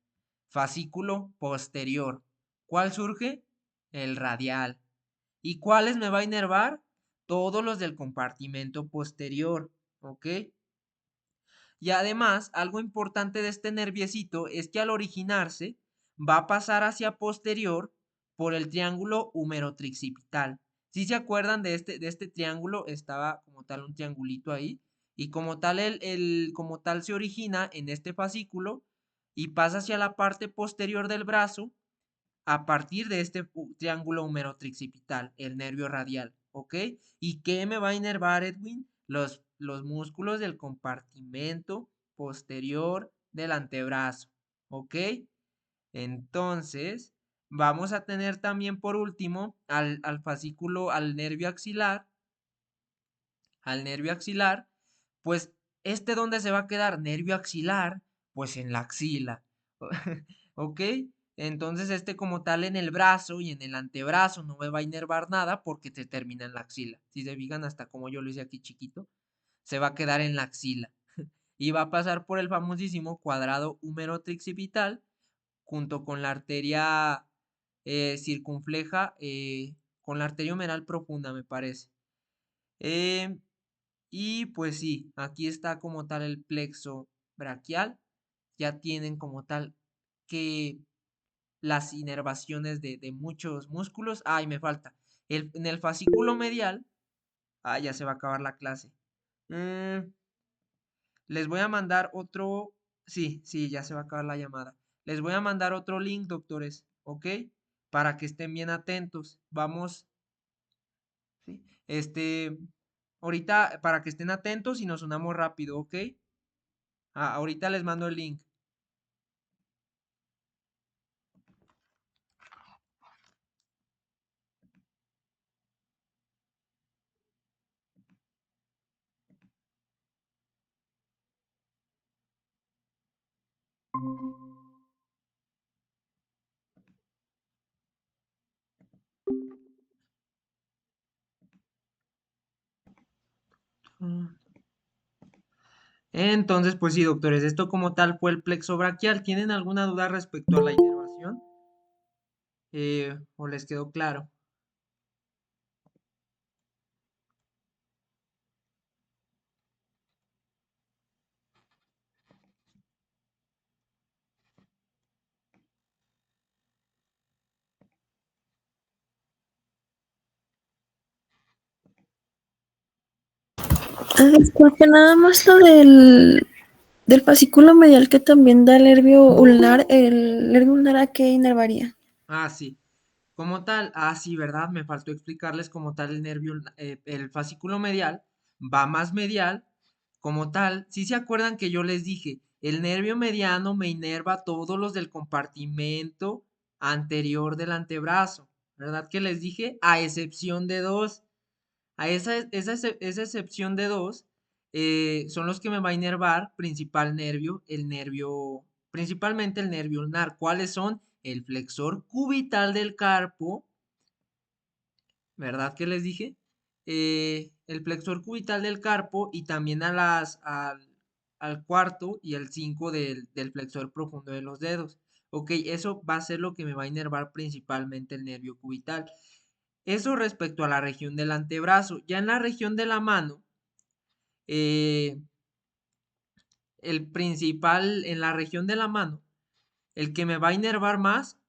fascículo posterior. ¿Cuál surge? El radial. ¿Y cuáles me va a inervar? Todos los del compartimento posterior, ¿ok? Y además, algo importante de este nerviecito es que al originarse va a pasar hacia posterior por el triángulo humerotricipital. Si se acuerdan de este triángulo, estaba como tal un triangulito ahí y como tal como tal se origina en este fascículo y pasa hacia la parte posterior del brazo a partir de este triángulo humerotricipital, el nervio radial, ¿ok? ¿Y qué me va a inervar, Edwin? Los músculos del compartimento posterior del antebrazo, ¿ok? Entonces, vamos a tener también por último al fascículo, al nervio axilar, pues, ¿dónde se va a quedar? Nervio axilar, pues en la axila, ¿ok? Entonces como tal en el brazo y en el antebrazo no me va a inervar nada porque se termina en la axila. Si se fijan hasta como yo lo hice aquí chiquito, se va a quedar en la axila. Y va a pasar por el famosísimo cuadrado humerotricipital junto con la arteria circunfleja, con la arteria humeral profunda me parece. Y pues sí, aquí está como tal el plexo braquial. Ya tienen como tal que las inervaciones de muchos músculos. Ay, me falta. En el fascículo medial. Ya se va a acabar la clase. Les voy a mandar otro. Sí, ya se va a acabar la llamada. Les voy a mandar otro link, doctores. ¿Ok? Para que estén bien atentos. Vamos. ¿Sí? Ahorita, para que estén atentos y nos unamos rápido, ¿ok? Ahorita les mando el link. Entonces, pues sí, doctores, esto como tal fue el plexo braquial. ¿Tienen alguna duda respecto a la inervación? ¿O les quedó claro? Disculpe, nada más lo del fascículo medial que también da el nervio ulnar. ¿El nervio ulnar a qué inervaría? Sí. Como tal, sí, ¿verdad? Me faltó explicarles como tal el nervio, el fascículo medial va más medial. Como tal, si se acuerdan que yo les dije, el nervio mediano me inerva todos los del compartimento anterior del antebrazo, ¿verdad? Que les dije, a excepción de dos. Esa excepción de dos son los que me va a inervar principal nervio, principalmente el nervio ulnar. ¿Cuáles son? El flexor cubital del carpo, ¿verdad que les dije? El flexor cubital del carpo y también al cuarto y el 5 del flexor profundo de los dedos. Ok, eso va a ser lo que me va a inervar principalmente el nervio cubital. Eso respecto a la región del antebrazo. Ya en la región de la mano, eh, en la región de la mano, el que me va a inervar más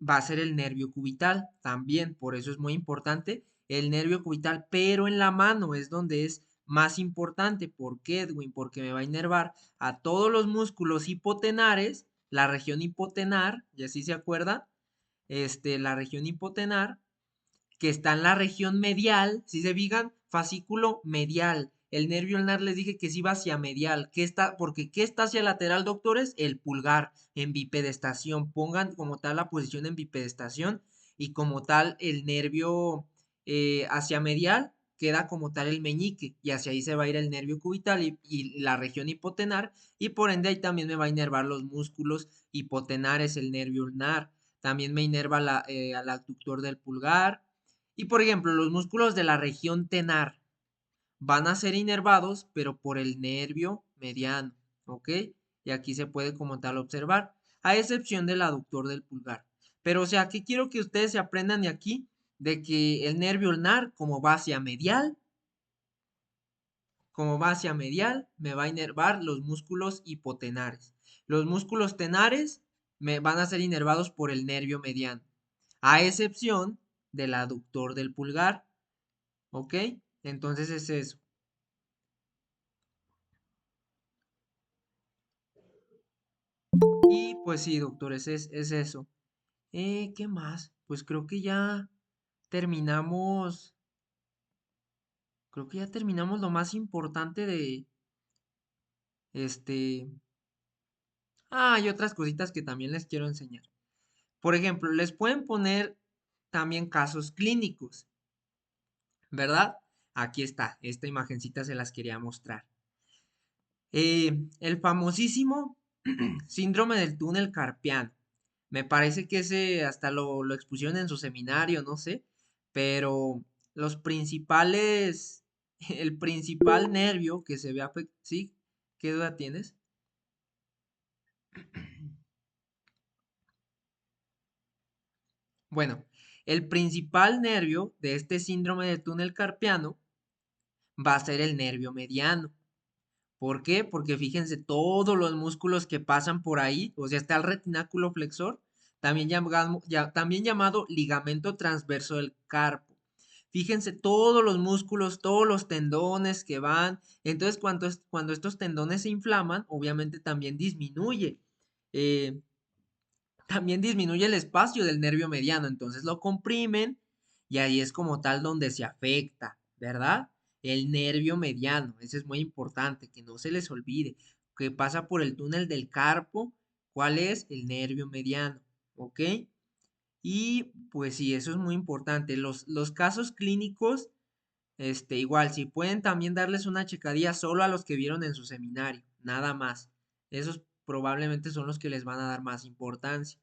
va a ser el nervio cubital también, por eso es muy importante el nervio cubital, pero en la mano es donde es más importante. ¿Por qué, Edwin? Porque me va a inervar a todos los músculos hipotenares, la región hipotenar, ya si se acuerda, la región hipotenar, que está en la región medial, si se fijan, fascículo medial. El nervio ulnar les dije que sí va hacia medial. Porque ¿qué está hacia lateral, doctores? El pulgar en bipedestación. Pongan como tal la posición en bipedestación y como tal el nervio hacia medial queda como tal el meñique y hacia ahí se va a ir el nervio cubital y la región hipotenar y por ende ahí también me va a inervar los músculos hipotenares, el nervio ulnar. También me inerva al abductor del pulgar, y por ejemplo, los músculos de la región tenar van a ser inervados, pero por el nervio mediano, ¿ok? Y aquí se puede como tal observar, a excepción del aductor del pulgar. Pero o sea, ¿qué quiero que ustedes se aprendan de aquí? De que el nervio ulnar, como va hacia medial, me va a inervar los músculos hipotenares. Los músculos tenares me van a ser inervados por el nervio mediano, a excepción del aductor del pulgar. ¿Ok? Entonces es eso. Y pues sí, doctores, es eso. ¿Qué más? Pues terminamos, creo que ya terminamos lo más importante de este... hay otras cositas que también les quiero enseñar. Por ejemplo, les pueden poner también casos clínicos, ¿verdad? Aquí está, esta imagencita se las quería mostrar. El famosísimo síndrome del túnel carpiano. Me parece que ese hasta lo expusieron en su seminario, no sé, pero los principales, el principal nervio que se ve afectado, ¿sí? ¿Qué duda tienes? Bueno, el principal nervio de este síndrome de túnel carpiano va a ser el nervio mediano. ¿Por qué? Porque fíjense, todos los músculos que pasan por ahí, o sea, está el retináculo flexor, también llamado ligamento transverso del carpo. Fíjense todos los músculos, todos los tendones que van. Entonces, cuando estos tendones se inflaman, obviamente también disminuye el espacio del nervio mediano. Entonces lo comprimen y ahí es como tal donde se afecta, ¿verdad? El nervio mediano. Eso es muy importante, que no se les olvide. que pasa por el túnel del carpo. ¿Cuál es? El nervio mediano, ¿ok? Y pues sí, eso es muy importante. Los casos clínicos, igual, si pueden también darles una checadilla solo a los que vieron en su seminario, nada más. Esos probablemente son los que les van a dar más importancia.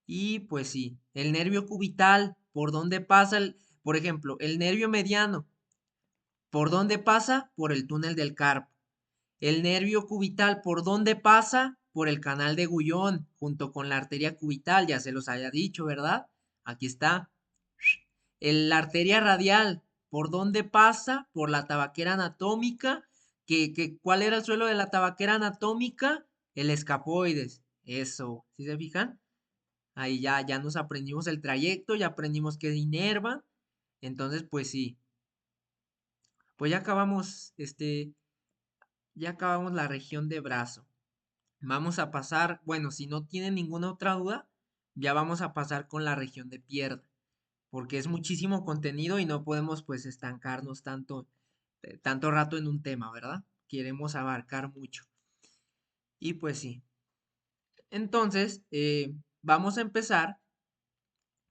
Y pues sí, el nervio cubital, ¿por dónde pasa por ejemplo, el nervio mediano? ¿Por dónde pasa? Por el túnel del carpo. El nervio cubital, ¿por dónde pasa? Por el canal de Gullón, junto con la arteria cubital, ya se los haya dicho, ¿verdad? Aquí está. La arteria radial, ¿por dónde pasa? Por la tabaquera anatómica. ¿Cuál era el suelo de la tabaquera anatómica? El escapoides. Eso, ¿sí se fijan? Ahí ya nos aprendimos el trayecto, ya aprendimos que inerva. Entonces, pues sí. Pues ya acabamos la región de brazo. Vamos a pasar, bueno, si no tienen ninguna otra duda, ya vamos a pasar con la región de pierna, porque es muchísimo contenido y no podemos pues estancarnos tanto rato en un tema, ¿verdad? Queremos abarcar mucho. Y pues sí. Entonces, vamos a empezar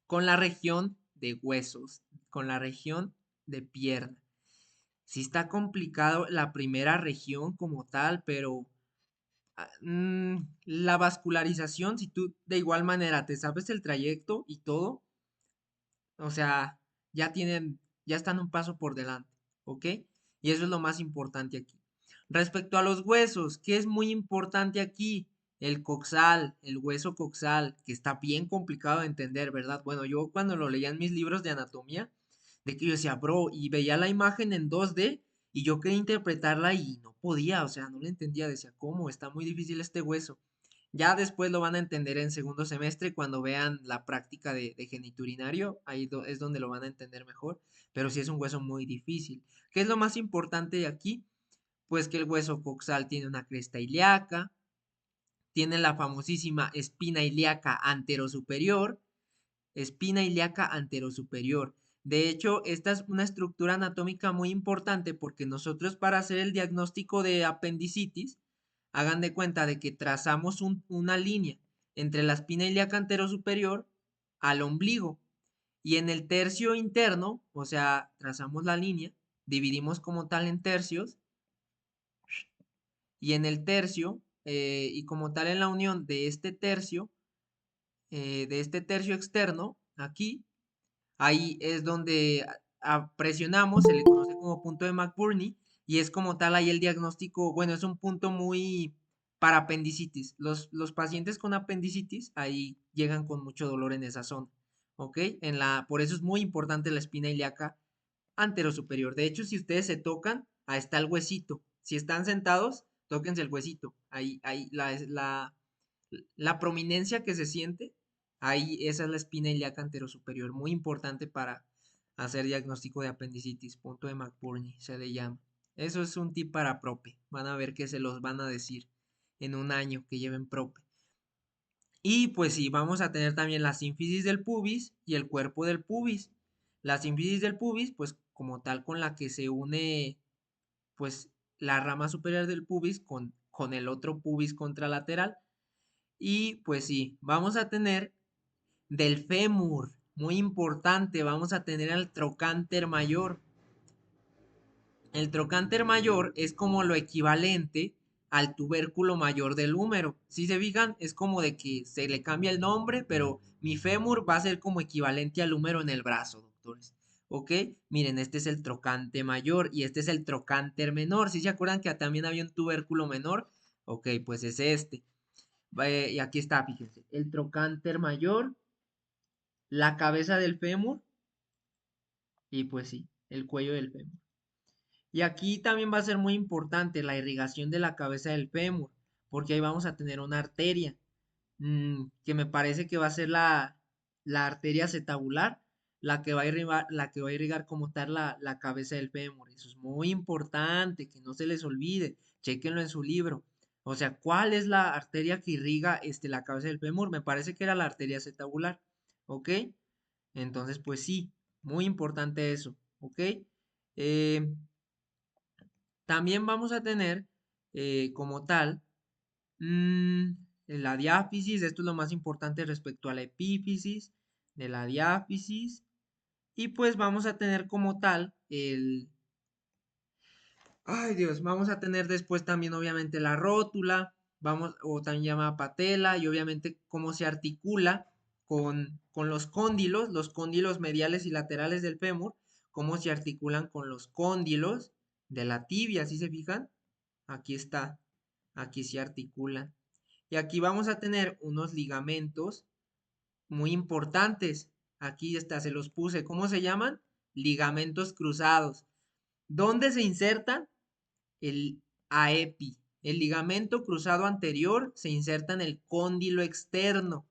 con la región de huesos, con la región de pierna. Sí está complicado la primera región como tal, pero la vascularización, si tú de igual manera te sabes el trayecto y todo, o sea, ya están un paso por delante, ¿ok? Y eso es lo más importante aquí. Respecto a los huesos, ¿qué es muy importante aquí? El coxal, el hueso coxal, que está bien complicado de entender, ¿verdad? Bueno, yo cuando lo leía en mis libros de anatomía, de que yo decía, bro, y veía la imagen en 2D y yo quería interpretarla y no podía, o sea, no le entendía, decía, ¿cómo? Está muy difícil este hueso. Ya después lo van a entender en segundo semestre cuando vean la práctica de geniturinario, ahí es donde lo van a entender mejor, pero sí es un hueso muy difícil. ¿Qué es lo más importante de aquí? Pues que el hueso coxal tiene una cresta ilíaca, tiene la famosísima espina ilíaca anterosuperior, espina ilíaca anterosuperior. De hecho, esta es una estructura anatómica muy importante porque nosotros para hacer el diagnóstico de apendicitis, hagan de cuenta de que trazamos una línea entre la espina ilíaca anterosuperior al ombligo y en el tercio interno, o sea, trazamos la línea, dividimos como tal en tercios y en el tercio y como tal en la unión de este tercio externo, aquí, ahí es donde presionamos, se le conoce como punto de McBurney, y es como tal ahí el diagnóstico, bueno, es un punto muy para apendicitis. Los pacientes con apendicitis ahí llegan con mucho dolor en esa zona, ¿ok? Por eso es muy importante la espina ilíaca anterosuperior. De hecho, si ustedes se tocan, ahí está el huesito. Si están sentados, tóquense el huesito. Ahí la prominencia que se siente, ahí esa es la espina ilíaca anterosuperior, muy importante para hacer diagnóstico de apendicitis, punto de McBurney se le llama. Eso es un tip para prope, van a ver que se los van a decir en un año que lleven prope. Y pues sí, vamos a tener también la sínfisis del pubis y el cuerpo del pubis. La sínfisis del pubis, pues como tal con la que se une pues la rama superior del pubis con el otro pubis contralateral. Y pues sí, vamos a tener del fémur, muy importante, vamos a tener al trocánter mayor. El trocánter mayor es como lo equivalente al tubérculo mayor del húmero. Si se fijan, es como de que se le cambia el nombre, pero mi fémur va a ser como equivalente al húmero en el brazo, doctores. ¿Ok? Miren, este es el trocánter mayor y este es el trocánter menor. ¿Sí se acuerdan que también había un tubérculo menor? Ok, pues es este. Y aquí está, fíjense, el trocánter mayor, la cabeza del fémur y pues sí, el cuello del fémur. Y aquí también va a ser muy importante la irrigación de la cabeza del fémur, porque ahí vamos a tener una arteria, que me parece que va a ser la arteria acetabular, la que va a irrigar como tal la cabeza del fémur. Eso es muy importante, que no se les olvide, chéquenlo en su libro. O sea, ¿cuál es la arteria que irriga la cabeza del fémur? Me parece que era la arteria acetabular, ¿ok? Entonces, pues sí, muy importante eso, ¿ok? Eh, también vamos a tener como tal. La diáfisis, esto es lo más importante respecto a la epífisis de la diáfisis. Y pues vamos a tener como tal ay Dios, vamos a tener después también obviamente la rótula, vamos, o también llamada patela, y obviamente cómo se articula con los cóndilos mediales y laterales del fémur, cómo se articulan con los cóndilos de la tibia, ¿sí se fijan? Aquí está, aquí se articulan. Y aquí vamos a tener unos ligamentos muy importantes. Aquí está, se los puse. ¿Cómo se llaman? Ligamentos cruzados. ¿Dónde se insertan? El AEPI. El ligamento cruzado anterior se inserta en el cóndilo externo.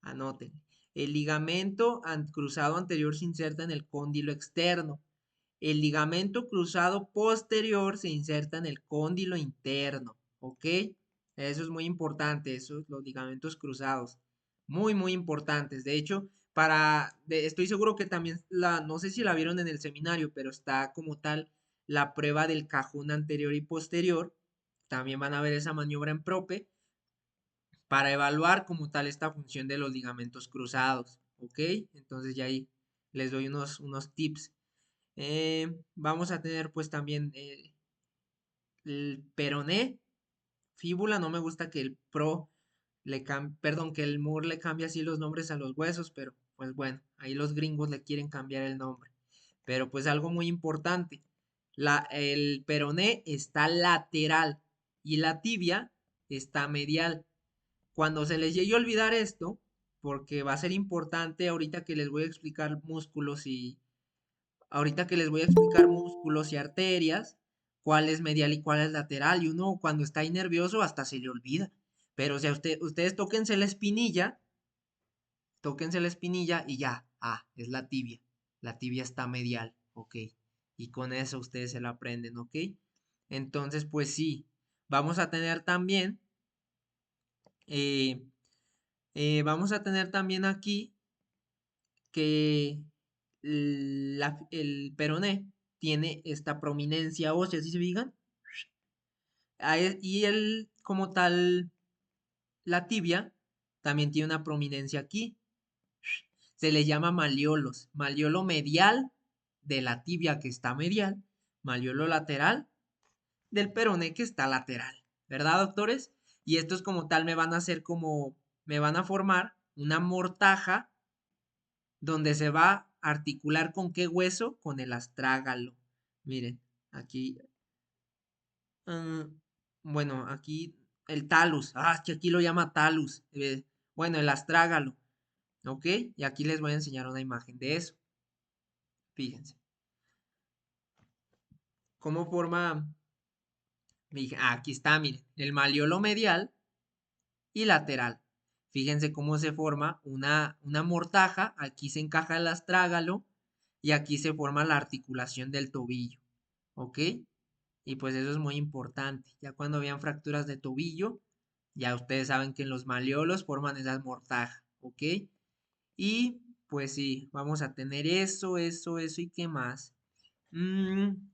Anoten. El ligamento cruzado anterior se inserta en el cóndilo externo. El ligamento cruzado posterior se inserta en el cóndilo interno. ¿Ok? Eso es muy importante, esos los ligamentos cruzados. Muy, muy importantes. De hecho, estoy seguro que también no sé si la vieron en el seminario, pero está como tal la prueba del cajón anterior y posterior. También van a ver esa maniobra en prope para evaluar como tal esta función de los ligamentos cruzados. ¿Ok? Entonces ya ahí les doy unos tips. Vamos a tener pues también el peroné, fíbula, no me gusta que el perdón, que el MUR le cambie así los nombres a los huesos, pero pues bueno, ahí los gringos le quieren cambiar el nombre. Pero pues algo muy importante, el peroné está lateral y la tibia está medial. Cuando se les llegue a olvidar esto, porque va a ser importante ahorita que les voy a explicar músculos y ahorita que les voy a explicar músculos y arterias, cuál es medial y cuál es lateral, y uno cuando está ahí nervioso hasta se le olvida. Pero si ustedes tóquense la espinilla y ya, es la tibia. La tibia está medial, ok. Y con eso ustedes se la aprenden, ok. Entonces, pues sí, vamos a tener también, eh, vamos a tener también aquí que el peroné tiene esta prominencia ósea, ¿sí se fijan? Y como tal, la tibia también tiene una prominencia aquí. Se le llama maliolos. Maliolo medial de la tibia que está medial, maliolo lateral del peroné que está lateral. ¿Verdad, doctores? Y estos como tal me van a formar una mortaja donde se va a articular con qué hueso, con el astrágalo. Miren, aquí, ah, bueno, aquí el talus, es que aquí lo llama talus, bueno, el astrágalo, ¿ok? Y aquí les voy a enseñar una imagen de eso, fíjense. ¿Cómo forma? Aquí está, miren, el maliolo medial y lateral. Fíjense cómo se forma una mortaja, aquí se encaja el astrágalo y aquí se forma la articulación del tobillo, ¿ok? Y pues eso es muy importante. Ya cuando vean fracturas de tobillo, ya ustedes saben que en los malleolos forman esas mortajas, ¿ok? Y pues sí, vamos a tener eso y qué más. Mm,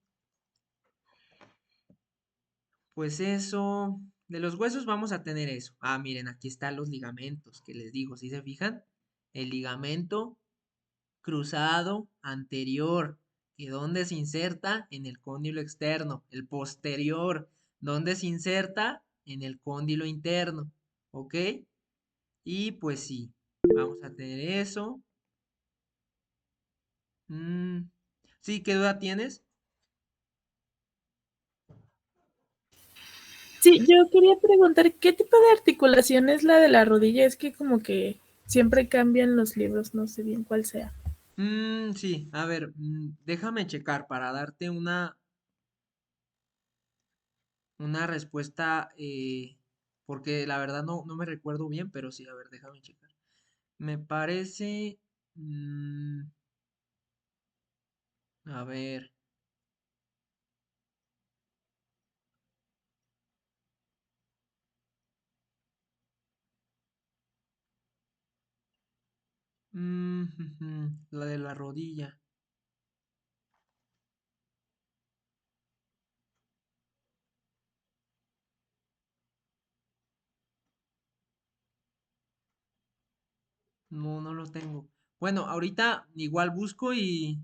pues eso, de los huesos vamos a tener eso. Miren, aquí están los ligamentos que les digo, ¿sí se fijan? El ligamento cruzado anterior, que donde se inserta en el cóndilo externo, el posterior, donde se inserta en el cóndilo interno, ¿ok? Y pues sí, vamos a tener eso. Sí, ¿qué duda tienes? Sí, yo quería preguntar, ¿qué tipo de articulación es la de la rodilla? Es que como que siempre cambian los libros, no sé bien cuál sea. Sí, a ver, déjame checar para darte una respuesta, porque la verdad no me recuerdo bien, pero sí, a ver, déjame checar. Me parece, a ver, la de la rodilla. No, no lo tengo. Bueno, ahorita igual busco y...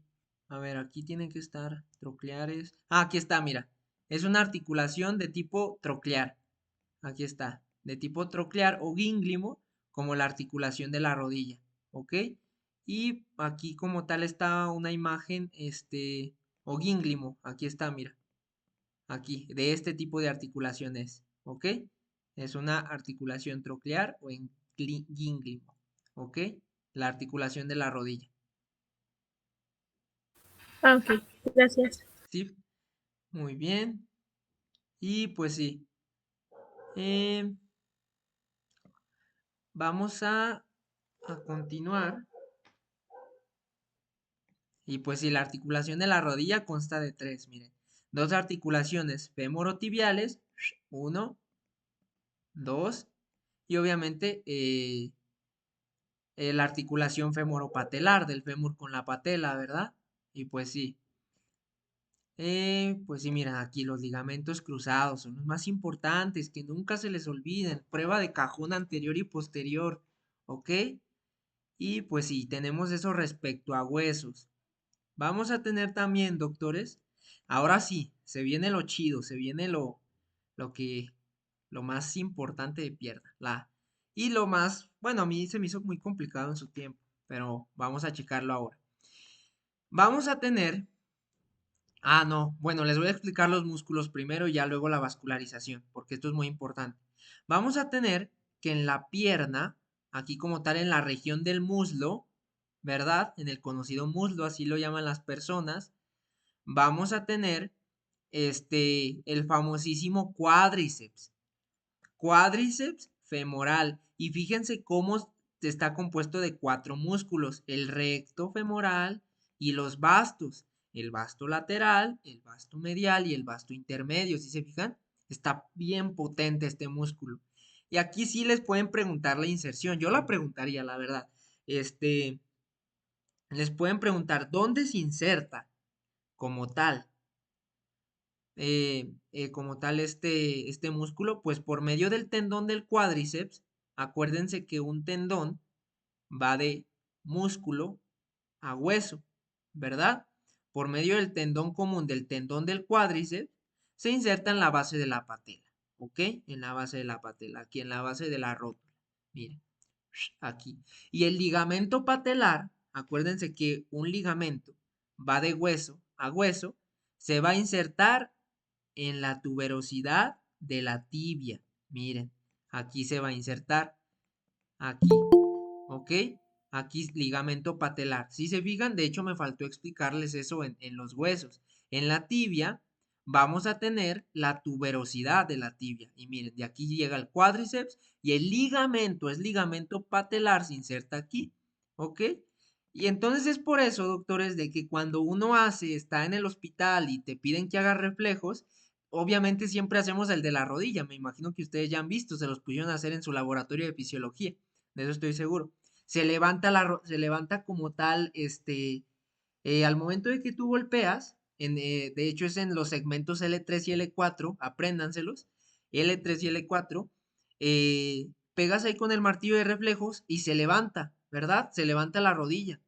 A ver, aquí tienen que estar trocleares. Ah, aquí está, mira. Es una articulación de tipo troclear. Aquí está. De tipo troclear o gínglimo, como la articulación de la rodilla. ¿Ok? Y aquí como tal está una imagen, o gínglimo. Aquí está, mira. Aquí, de este tipo de articulaciones. ¿Ok? Es una articulación troclear o en gínglimo. ¿Ok? La articulación de la rodilla. Ah, ok, gracias. ¿Sí? Muy bien. Y pues sí. eh, vamos a continuar. Y pues sí, la articulación de la rodilla consta de tres, miren. Dos articulaciones femorotibiales. Uno, dos. Y obviamente la articulación femoropatelar del fémur con la patela, ¿verdad? Y pues sí. Pues sí, mira, aquí los ligamentos cruzados son los más importantes, que nunca se les olviden. Prueba de cajón anterior y posterior, ¿ok? Y pues sí, tenemos eso respecto a huesos. Vamos a tener también, doctores, ahora sí, se viene lo chido, se viene lo que, lo más importante de pierna, y lo más, bueno, a mí se me hizo muy complicado en su tiempo, pero vamos a checarlo ahora. Vamos a tener no. Bueno, les voy a explicar los músculos primero y ya luego la vascularización, porque esto es muy importante. Vamos a tener que en la pierna, aquí como tal en la región del muslo, ¿verdad? En el conocido muslo, así lo llaman las personas, vamos a tener el famosísimo cuádriceps. Cuádriceps femoral. Y fíjense cómo está compuesto de 4 músculos, el recto femoral y los vastos, el vasto lateral, el vasto medial y el vasto intermedio. ¿Sí se fijan? Está bien potente este músculo. Y aquí sí les pueden preguntar la inserción. Yo la preguntaría, la verdad. Les pueden preguntar dónde se inserta como tal. Como tal este músculo, pues por medio del tendón del cuádriceps. Acuérdense que un tendón va de músculo a hueso, ¿verdad? Por medio del tendón común del tendón del cuádriceps se inserta en la base de la patela, ¿ok? En la base de la patela, aquí en la base de la rótula, miren, aquí. Y el ligamento patelar, acuérdense que un ligamento va de hueso a hueso, se va a insertar en la tuberosidad de la tibia. Miren, aquí se va a insertar. Aquí, ¿ok? Aquí ligamento patelar. Si se fijan, de hecho me faltó explicarles eso en los huesos. En la tibia vamos a tener la tuberosidad de la tibia. Y miren, de aquí llega el cuádriceps y el ligamento, es ligamento patelar, se inserta aquí, ¿ok? Y entonces es por eso, doctores, de que cuando uno está en el hospital y te piden que hagas reflejos, obviamente siempre hacemos el de la rodilla. Me imagino que ustedes ya han visto, se los pudieron hacer en su laboratorio de fisiología, de eso estoy seguro. Se levanta como tal, al momento de que tú golpeas, de hecho es en los segmentos L3 y L4, apréndanselos, L3 y L4, pegas ahí con el martillo de reflejos y se levanta, ¿verdad? Se levanta la rodilla.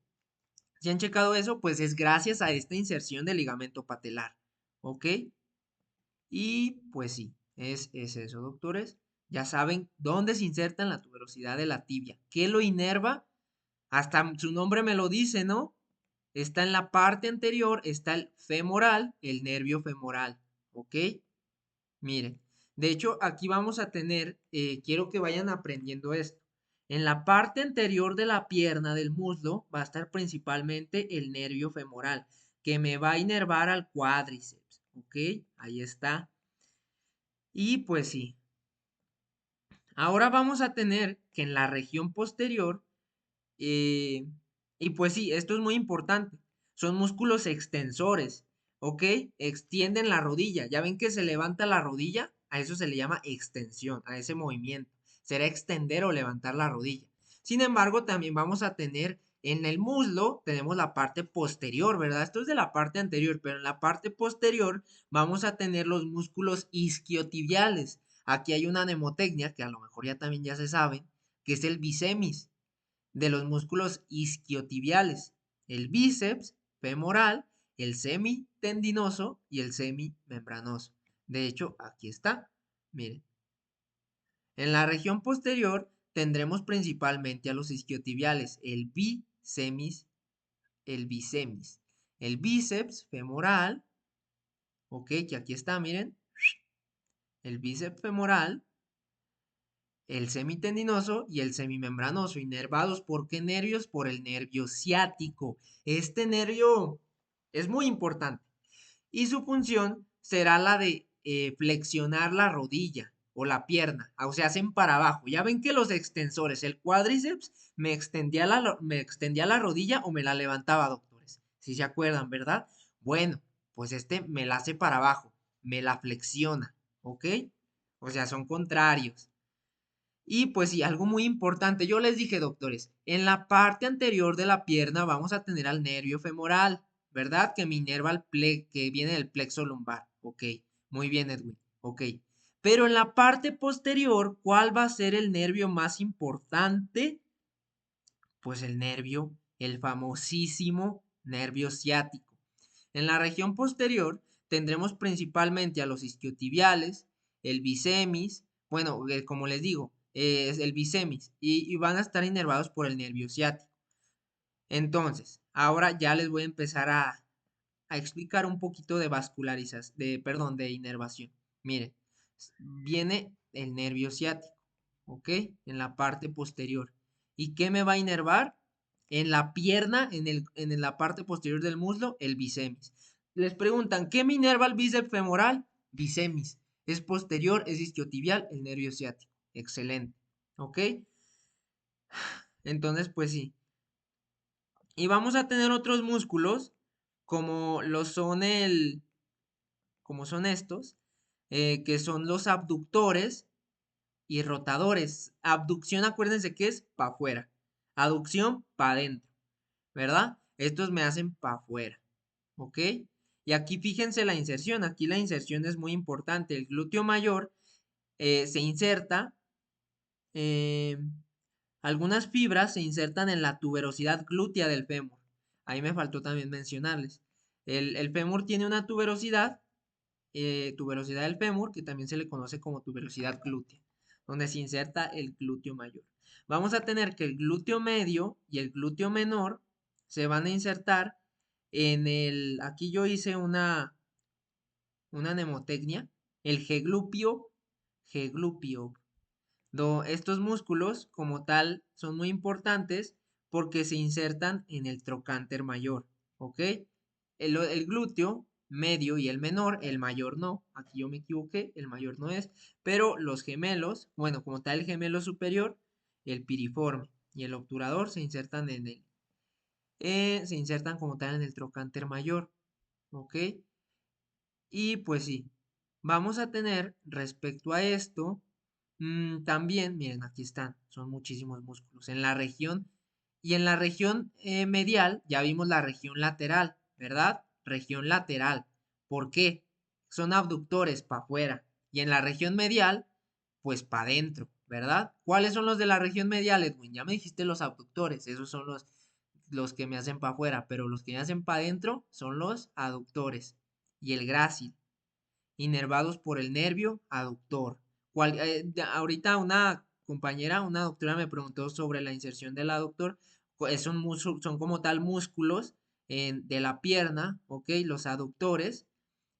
Si han checado eso, pues es gracias a esta inserción del ligamento patelar, ¿ok? Y pues sí, es eso, doctores. Ya saben dónde se inserta en la tuberosidad de la tibia. ¿Qué lo inerva? Hasta su nombre me lo dice, ¿no? Está en la parte anterior, está el femoral, el nervio femoral, ¿ok? Miren, de hecho aquí vamos a tener, quiero que vayan aprendiendo esto. En la parte anterior de la pierna del muslo va a estar principalmente el nervio femoral, que me va a inervar al cuádriceps, ¿ok? Ahí está. Y pues sí. Ahora vamos a tener que en la región posterior, eh, y pues sí, esto es muy importante, son músculos extensores, ¿ok? Extienden la rodilla. Ya ven que se levanta la rodilla, a eso se le llama extensión, a ese movimiento. Será extender o levantar la rodilla. Sin embargo, también vamos a tener en el muslo, tenemos la parte posterior, ¿verdad? Esto es de la parte anterior, pero en la parte posterior vamos a tener los músculos isquiotibiales. Aquí hay una mnemotecnia que a lo mejor ya también ya se saben, que es el bisemis. de los músculos isquiotibiales, el bíceps femoral, el semitendinoso y el semimembranoso. De hecho, aquí está, miren. En la región posterior tendremos principalmente a los isquiotibiales, el biceps, el bíceps femoral, ok, que aquí está, miren, el bíceps femoral, el semitendinoso y el semimembranoso, inervados ¿por qué nervios? Por el nervio ciático. Este nervio es muy importante y su función será la de flexionar la rodilla o la pierna, o sea, hacen para abajo. Ya ven que los extensores, el cuádriceps, me extendía la rodilla o me la levantaba, doctores. Si se acuerdan, ¿verdad? Bueno, pues este me la hace para abajo, me la flexiona, ¿ok? O sea, son contrarios. Y pues sí, algo muy importante, yo les dije, doctores, en la parte anterior de la pierna vamos a tener al nervio femoral, ¿verdad? Que me inerva que viene del plexo lumbar. Ok, muy bien, Edwin. Ok. Pero en la parte posterior, ¿cuál va a ser el nervio más importante? Pues el famosísimo nervio ciático. En la región posterior tendremos principalmente a los isquiotibiales, el bicemis, bueno, como les digo, es el bicemis y van a estar inervados por el nervio ciático. Entonces, ahora ya les voy a empezar a explicar un poquito de de inervación. Miren, viene el nervio ciático, ¿ok? En la parte posterior. ¿Y qué me va a inervar? En la pierna, en la parte posterior del muslo, el bicemis. Les preguntan, ¿qué me inerva el bíceps femoral? Bicemis. Es posterior, es isquiotibial, el nervio ciático. Excelente, ¿ok? Entonces, pues sí. Y vamos a tener otros músculos, como como son estos, que son los abductores y rotadores. Abducción, acuérdense que es para afuera. Aducción, para adentro, ¿verdad? Estos me hacen para afuera, ¿ok? Y aquí fíjense la inserción. Aquí la inserción es muy importante. El glúteo mayor se inserta. eh, Algunas fibras se insertan en la tuberosidad glútea del fémur. Ahí me faltó también mencionarles. El fémur tiene una tuberosidad del fémur, que también se le conoce como tuberosidad glútea, donde se inserta el glúteo mayor. Vamos a tener que el glúteo medio y el glúteo menor se van a insertar aquí yo hice una mnemotecnia, el G-glúteo. Estos músculos como tal son muy importantes porque se insertan en el trocánter mayor, ¿ok? El glúteo medio y el menor, el mayor no, aquí yo me equivoqué, el mayor no es, pero los gemelos, bueno, como tal el gemelo superior, el piriforme y el obturador se insertan se insertan como tal en el trocánter mayor, ¿ok? Y pues sí, vamos a tener respecto a esto, también, miren, aquí están, son muchísimos músculos. En la región medial, ya vimos la región lateral, ¿verdad? Región lateral. ¿Por qué? Son abductores para afuera. Y en la región medial, pues para adentro, ¿verdad? ¿Cuáles son los de la región medial, Edwin? Ya me dijiste los abductores, esos son los que me hacen para afuera, pero los que me hacen para adentro son los aductores y el grácil, inervados por el nervio aductor. Ahorita una compañera, una doctora me preguntó sobre la inserción del aductor. Son como tal músculos de la pierna, ¿ok? Los aductores,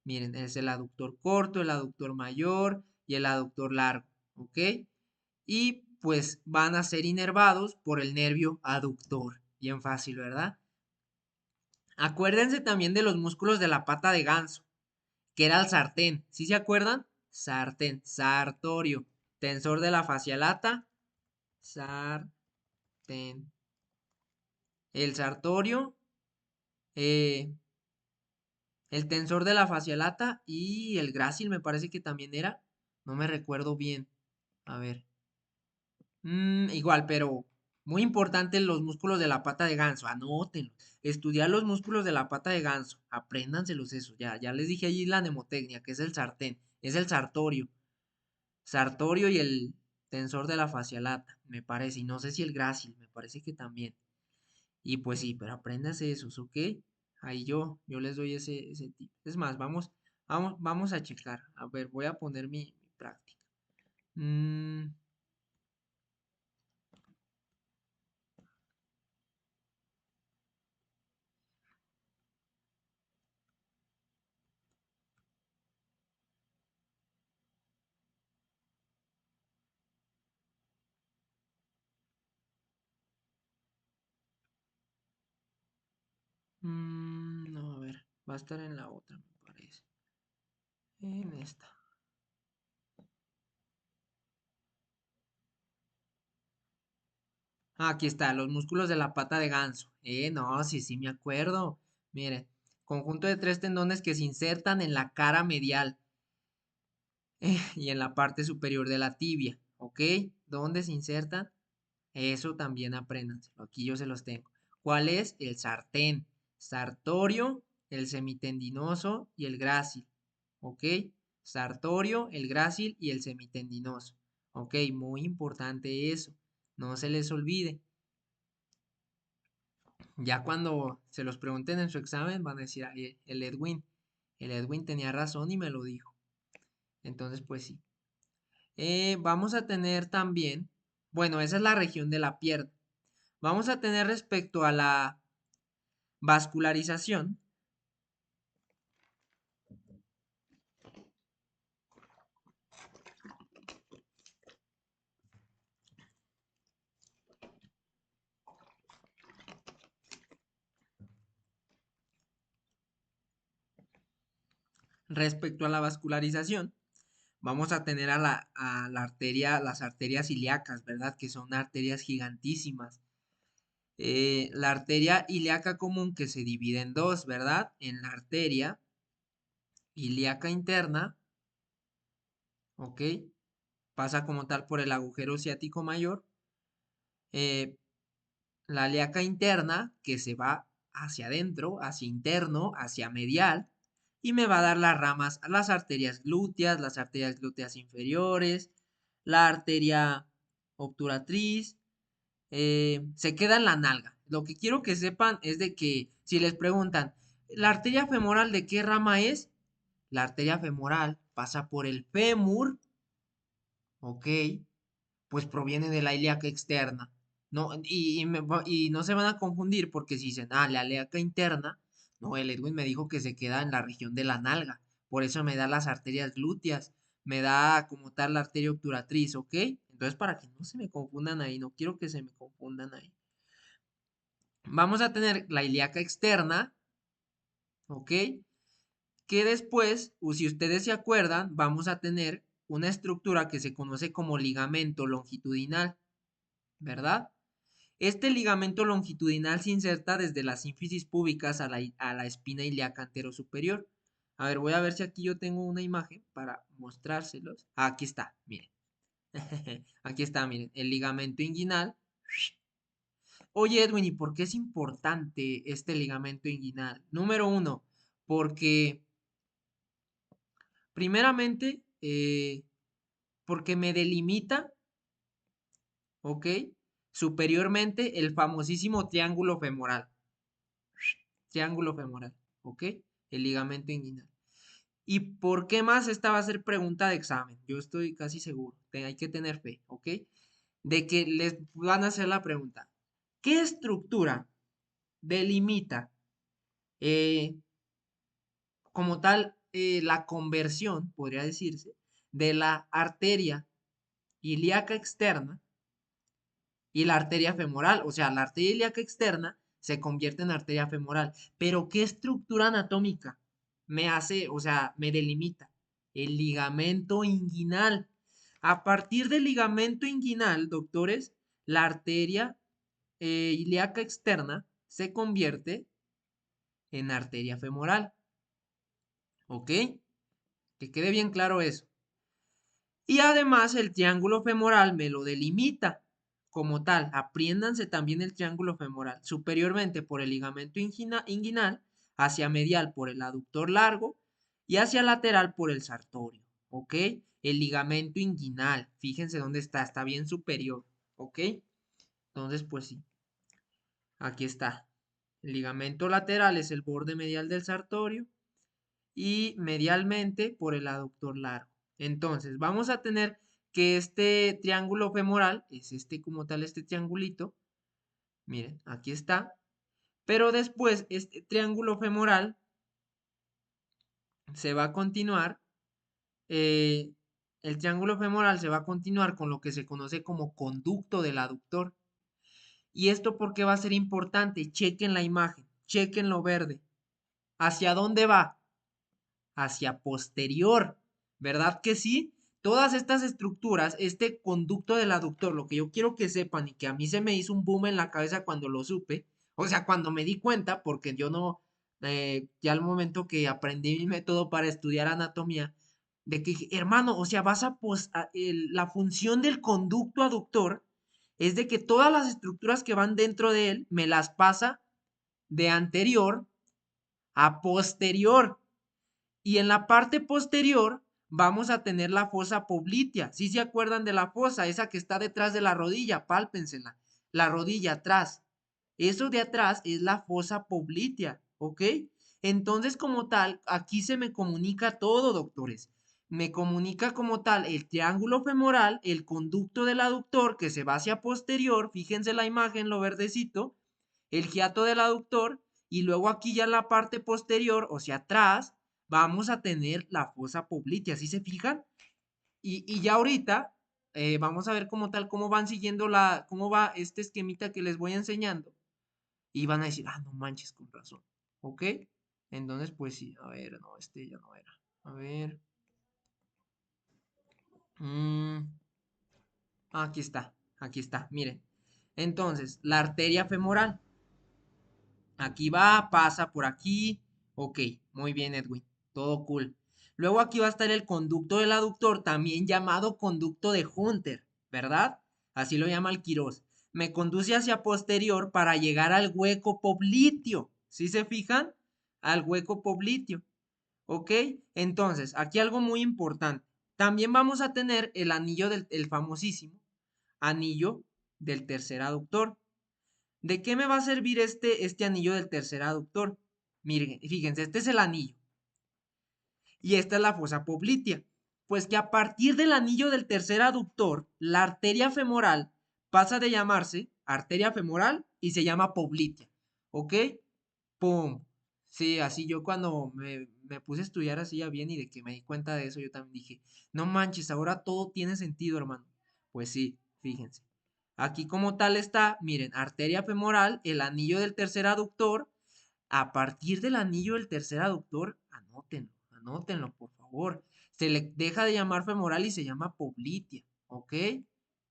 miren, es el aductor corto, el aductor mayor y el aductor largo, ¿ok? Y pues van a ser inervados por el nervio aductor. Bien fácil, ¿verdad? Acuérdense también de los músculos de la pata de ganso, que era el sartén. ¿Sí se acuerdan? Sartén, sartorio, tensor de la fascia lata, sartén. El sartorio, eh, el tensor de la fascia lata y el grácil me parece que también era. No me recuerdo bien. A ver. Igual, pero muy importante los músculos de la pata de ganso. Anótenlo. Estudiar los músculos de la pata de ganso. Apréndanselos eso. Ya les dije allí la mnemotecnia, que es el sartén. Es el sartorio. Sartorio y el extensor de la fascia lata, me parece, y no sé si el grácil, me parece que también. Y pues sí, pero apréndase esos, ¿ok? Ahí yo les doy ese tip. Es más, vamos a checar. A ver, voy a poner mi práctica. No, a ver, va a estar en la otra, me parece. En esta. Aquí está, los músculos de la pata de ganso. No, sí me acuerdo. Mire, conjunto de 3 tendones que se insertan en la cara medial y en la parte superior de la tibia. ¿Ok? ¿Dónde se insertan? Eso también apréndanselo. Aquí yo se los tengo. ¿Cuál es? El sartén, sartorio, el semitendinoso y el grácil. ¿Ok? Sartorio, el grácil y el semitendinoso. ¿Ok? Muy importante eso. No se les olvide. Ya cuando se los pregunten en su examen van a decir, "Ay, el Edwin tenía razón y me lo dijo". Entonces, pues sí. Vamos a tener también, bueno, esa es la región de la pierna. Vamos a tener respecto a la vascularización. Respecto a la vascularización, vamos a tener a la arteria, las arterias ilíacas, ¿verdad? Que son arterias gigantísimas. La arteria ilíaca común que se divide en dos, ¿verdad? En la arteria ilíaca interna, ¿ok? Pasa como tal por el agujero ciático mayor. eh, la ilíaca interna que se va hacia adentro, hacia interno, hacia medial, y me va a dar las ramas, las arterias glúteas inferiores, la arteria obturatriz, se queda en la nalga. Lo que quiero que sepan es de que si les preguntan, ¿la arteria femoral de qué rama es? La arteria femoral pasa por el fémur, ¿ok? Pues proviene de la ilíaca externa. No, y no se van a confundir porque si dicen, la ilíaca interna, no, el Edwin me dijo que se queda en la región de la nalga. Por eso me da las arterias glúteas, me da como tal la arteria obturatriz, ¿ok? Entonces, para que no se me confundan ahí, no quiero que se me confundan ahí. Vamos a tener la ilíaca externa, ¿ok? Que después, si ustedes se acuerdan, vamos a tener una estructura que se conoce como ligamento longitudinal, ¿verdad? Este ligamento longitudinal se inserta desde la sínfisis púbicas a la espina ilíaca anterosuperior. A ver, voy a ver si aquí yo tengo una imagen para mostrárselos. Aquí está, miren. Aquí está, miren, el ligamento inguinal. Oye, Edwin, ¿y por qué es importante este ligamento inguinal? Número uno, porque primeramente, porque me delimita, ¿ok? Superiormente el famosísimo triángulo femoral. Triángulo femoral, ¿ok? El ligamento inguinal. ¿Y por qué más? Esta va a ser pregunta de examen. Yo estoy casi seguro. Hay que tener fe, ¿ok? De que les van a hacer la pregunta. ¿Qué estructura delimita como tal la conversión, podría decirse, de la arteria ilíaca externa y la arteria femoral? O sea, la arteria ilíaca externa se convierte en arteria femoral. Pero ¿qué estructura anatómica me hace, o sea, me delimita? El ligamento inguinal. A partir del ligamento inguinal, doctores, la arteria ilíaca externa se convierte en arteria femoral. ¿Ok? Que quede bien claro eso. Y además el triángulo femoral me lo delimita como tal. Apriéndanse también el triángulo femoral. Superiormente por el ligamento inguinal, hacia medial por el aductor largo y hacia lateral por el sartorio. ¿Ok? el ligamento inguinal. Fíjense dónde está bien superior, ¿ok? Entonces, pues sí, aquí está. El ligamento lateral es el borde medial del sartorio y medialmente por el aductor largo. Entonces, vamos a tener que este triángulo femoral es como tal, este triangulito. Miren, aquí está. Pero después, este triángulo femoral se va a continuar. El triángulo femoral se va a continuar con lo que se conoce como conducto del aductor. ¿Y esto por qué va a ser importante? Chequen la imagen, chequen lo verde. ¿Hacia dónde va? Hacia posterior, ¿verdad que sí? Todas estas estructuras, este conducto del aductor, lo que yo quiero que sepan y que a mí se me hizo un boom en la cabeza cuando lo supe, o sea, cuando me di cuenta, porque yo no, ya al momento que aprendí mi método para estudiar anatomía, de que, hermano, o sea, la función del conducto aductor es de que todas las estructuras que van dentro de él me las pasa de anterior a posterior. Y en la parte posterior vamos a tener la fosa poplitea. ¿Sí se acuerdan de la fosa? Esa que está detrás de la rodilla, pálpensela. La rodilla atrás. Eso de atrás es la fosa poplitea, ¿ok? Entonces, como tal, aquí se me comunica todo, doctores. Me comunica como tal el triángulo femoral, el conducto del aductor que se va hacia posterior, fíjense la imagen, lo verdecito, el hiato del aductor, y luego aquí ya en la parte posterior, o sea, atrás, vamos a tener la fosa poplitea, ¿sí se fijan? Y ya ahorita vamos a ver como tal cómo van siguiendo cómo va este esquemita que les voy enseñando. Y van a decir, no manches, con razón. ¿Ok? Entonces, pues sí, a ver, no, este ya no era. A ver. Aquí está, miren. Entonces, la arteria femoral. Aquí va, pasa por aquí. Ok, muy bien, Edwin. Todo cool. Luego aquí va a estar el conducto del aductor, también llamado conducto de Hunter, ¿verdad? Así lo llama el Quirós. Me conduce hacia posterior para llegar al hueco popliteo. ¿Sí se fijan? Al hueco popliteo. ¿Ok? Entonces, aquí algo muy importante. También vamos a tener el anillo el famosísimo anillo del tercer aductor. ¿De qué me va a servir este anillo del tercer aductor? Miren, fíjense, este es el anillo. Y esta es la fosa poplitea. Pues que a partir del anillo del tercer aductor, la arteria femoral pasa de llamarse arteria femoral y se llama poplitea. ¿Ok? ¡Pum! Sí, así yo cuando me puse a estudiar así ya bien y de que me di cuenta de eso, yo también dije, no manches, ahora todo tiene sentido, hermano. Pues sí, fíjense. Aquí como tal está, miren, arteria femoral, el anillo del tercer aductor. A partir del anillo del tercer aductor, anótenlo, por favor. Se le deja de llamar femoral y se llama poplitea, ¿ok?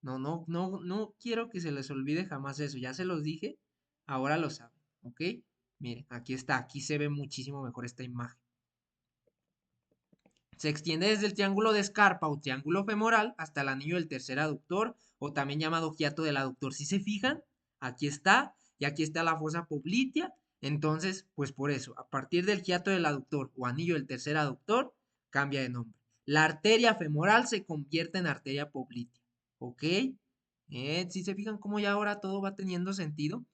No quiero que se les olvide jamás eso. Ya se los dije, ahora lo saben, ¿ok? Miren, aquí está, aquí se ve muchísimo mejor esta imagen. Se extiende desde el triángulo de Scarpa o triángulo femoral hasta el anillo del tercer aductor o también llamado hiato del aductor. ¿Sí se fijan? Aquí está y aquí está la fosa poplitea. Entonces, pues por eso, a partir del hiato del aductor o anillo del tercer aductor, cambia de nombre. La arteria femoral se convierte en arteria poplitea. ¿Ok? ¿Sí se fijan cómo ya ahora todo va teniendo sentido?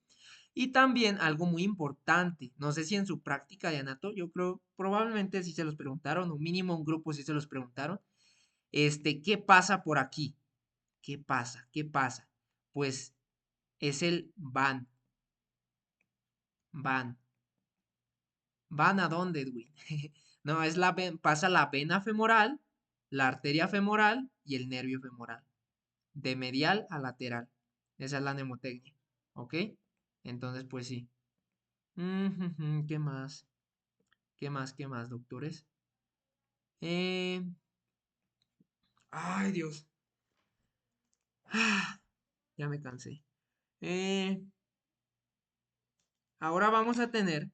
Y también algo muy importante, no sé si en su práctica de anato, yo creo probablemente si se los preguntaron, o mínimo un grupo si se los preguntaron, ¿qué pasa por aquí? ¿Qué pasa? ¿Qué pasa? Pues es el van. Van. ¿Van a dónde, Edwin? No, pasa la vena femoral, la arteria femoral y el nervio femoral. De medial a lateral. Esa es la mnemotecnia. ¿Ok? Entonces, pues sí. ¿Qué más? ¿Qué más, doctores? Eh, Ay, Dios. Ya me cansé. Eh, Ahora vamos a tener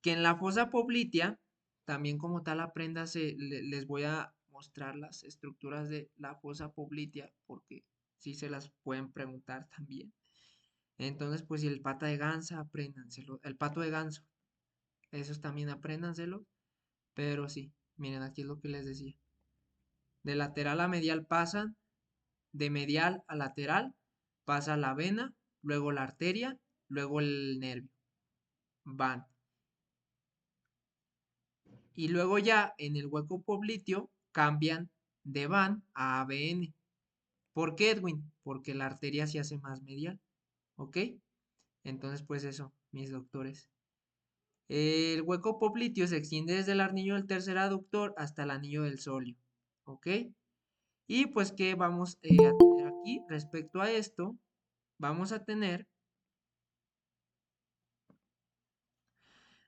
que en la fosa poplitea, también como tal les voy a mostrar las estructuras de la fosa poplitea, porque sí se las pueden preguntar también. Entonces, pues si el pata de gansa, apréndanselo. El pato de ganso, esos también apréndanselo. Pero sí, miren, aquí es lo que les decía. De lateral a medial pasan, de medial a lateral pasa la vena, luego la arteria, luego el nervio. Van. Y luego ya en el hueco popliteo cambian de van a ABN. ¿Por qué, Edwin? Porque la arteria se hace más medial. ¿Ok? Entonces, pues eso, mis doctores. El hueco popliteo se extiende desde el anillo del tercer aductor hasta el anillo del sóleo. ¿Ok? Y pues, ¿qué vamos a tener aquí? Respecto a esto, vamos a tener...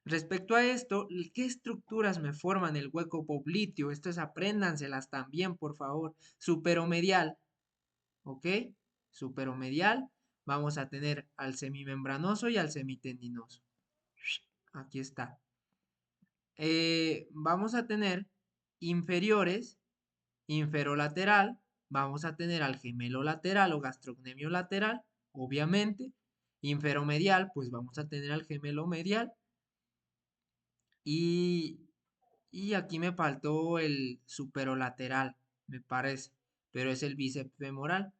Respecto a esto, ¿qué estructuras me forman el hueco popliteo? Estas apréndanselas también, por favor. Superomedial, ¿ok? Superomedial, vamos a tener al semimembranoso y al semitendinoso. Aquí está. Vamos a tener inferiores, inferolateral, vamos a tener al gemelo lateral o gastrocnemio lateral, obviamente. Inferomedial, pues vamos a tener al gemelo medial. Y aquí me faltó el superolateral, me parece, pero es el bíceps femoral.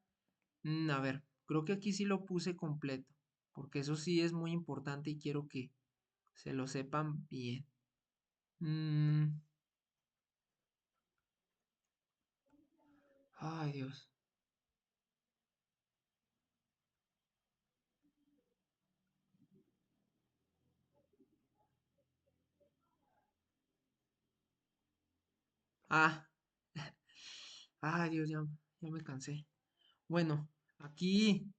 A ver, creo que aquí sí lo puse completo, porque eso sí es muy importante y quiero que se lo sepan bien. Ay, Dios. Ah, ay, Dios, ya me cansé. Bueno, aquí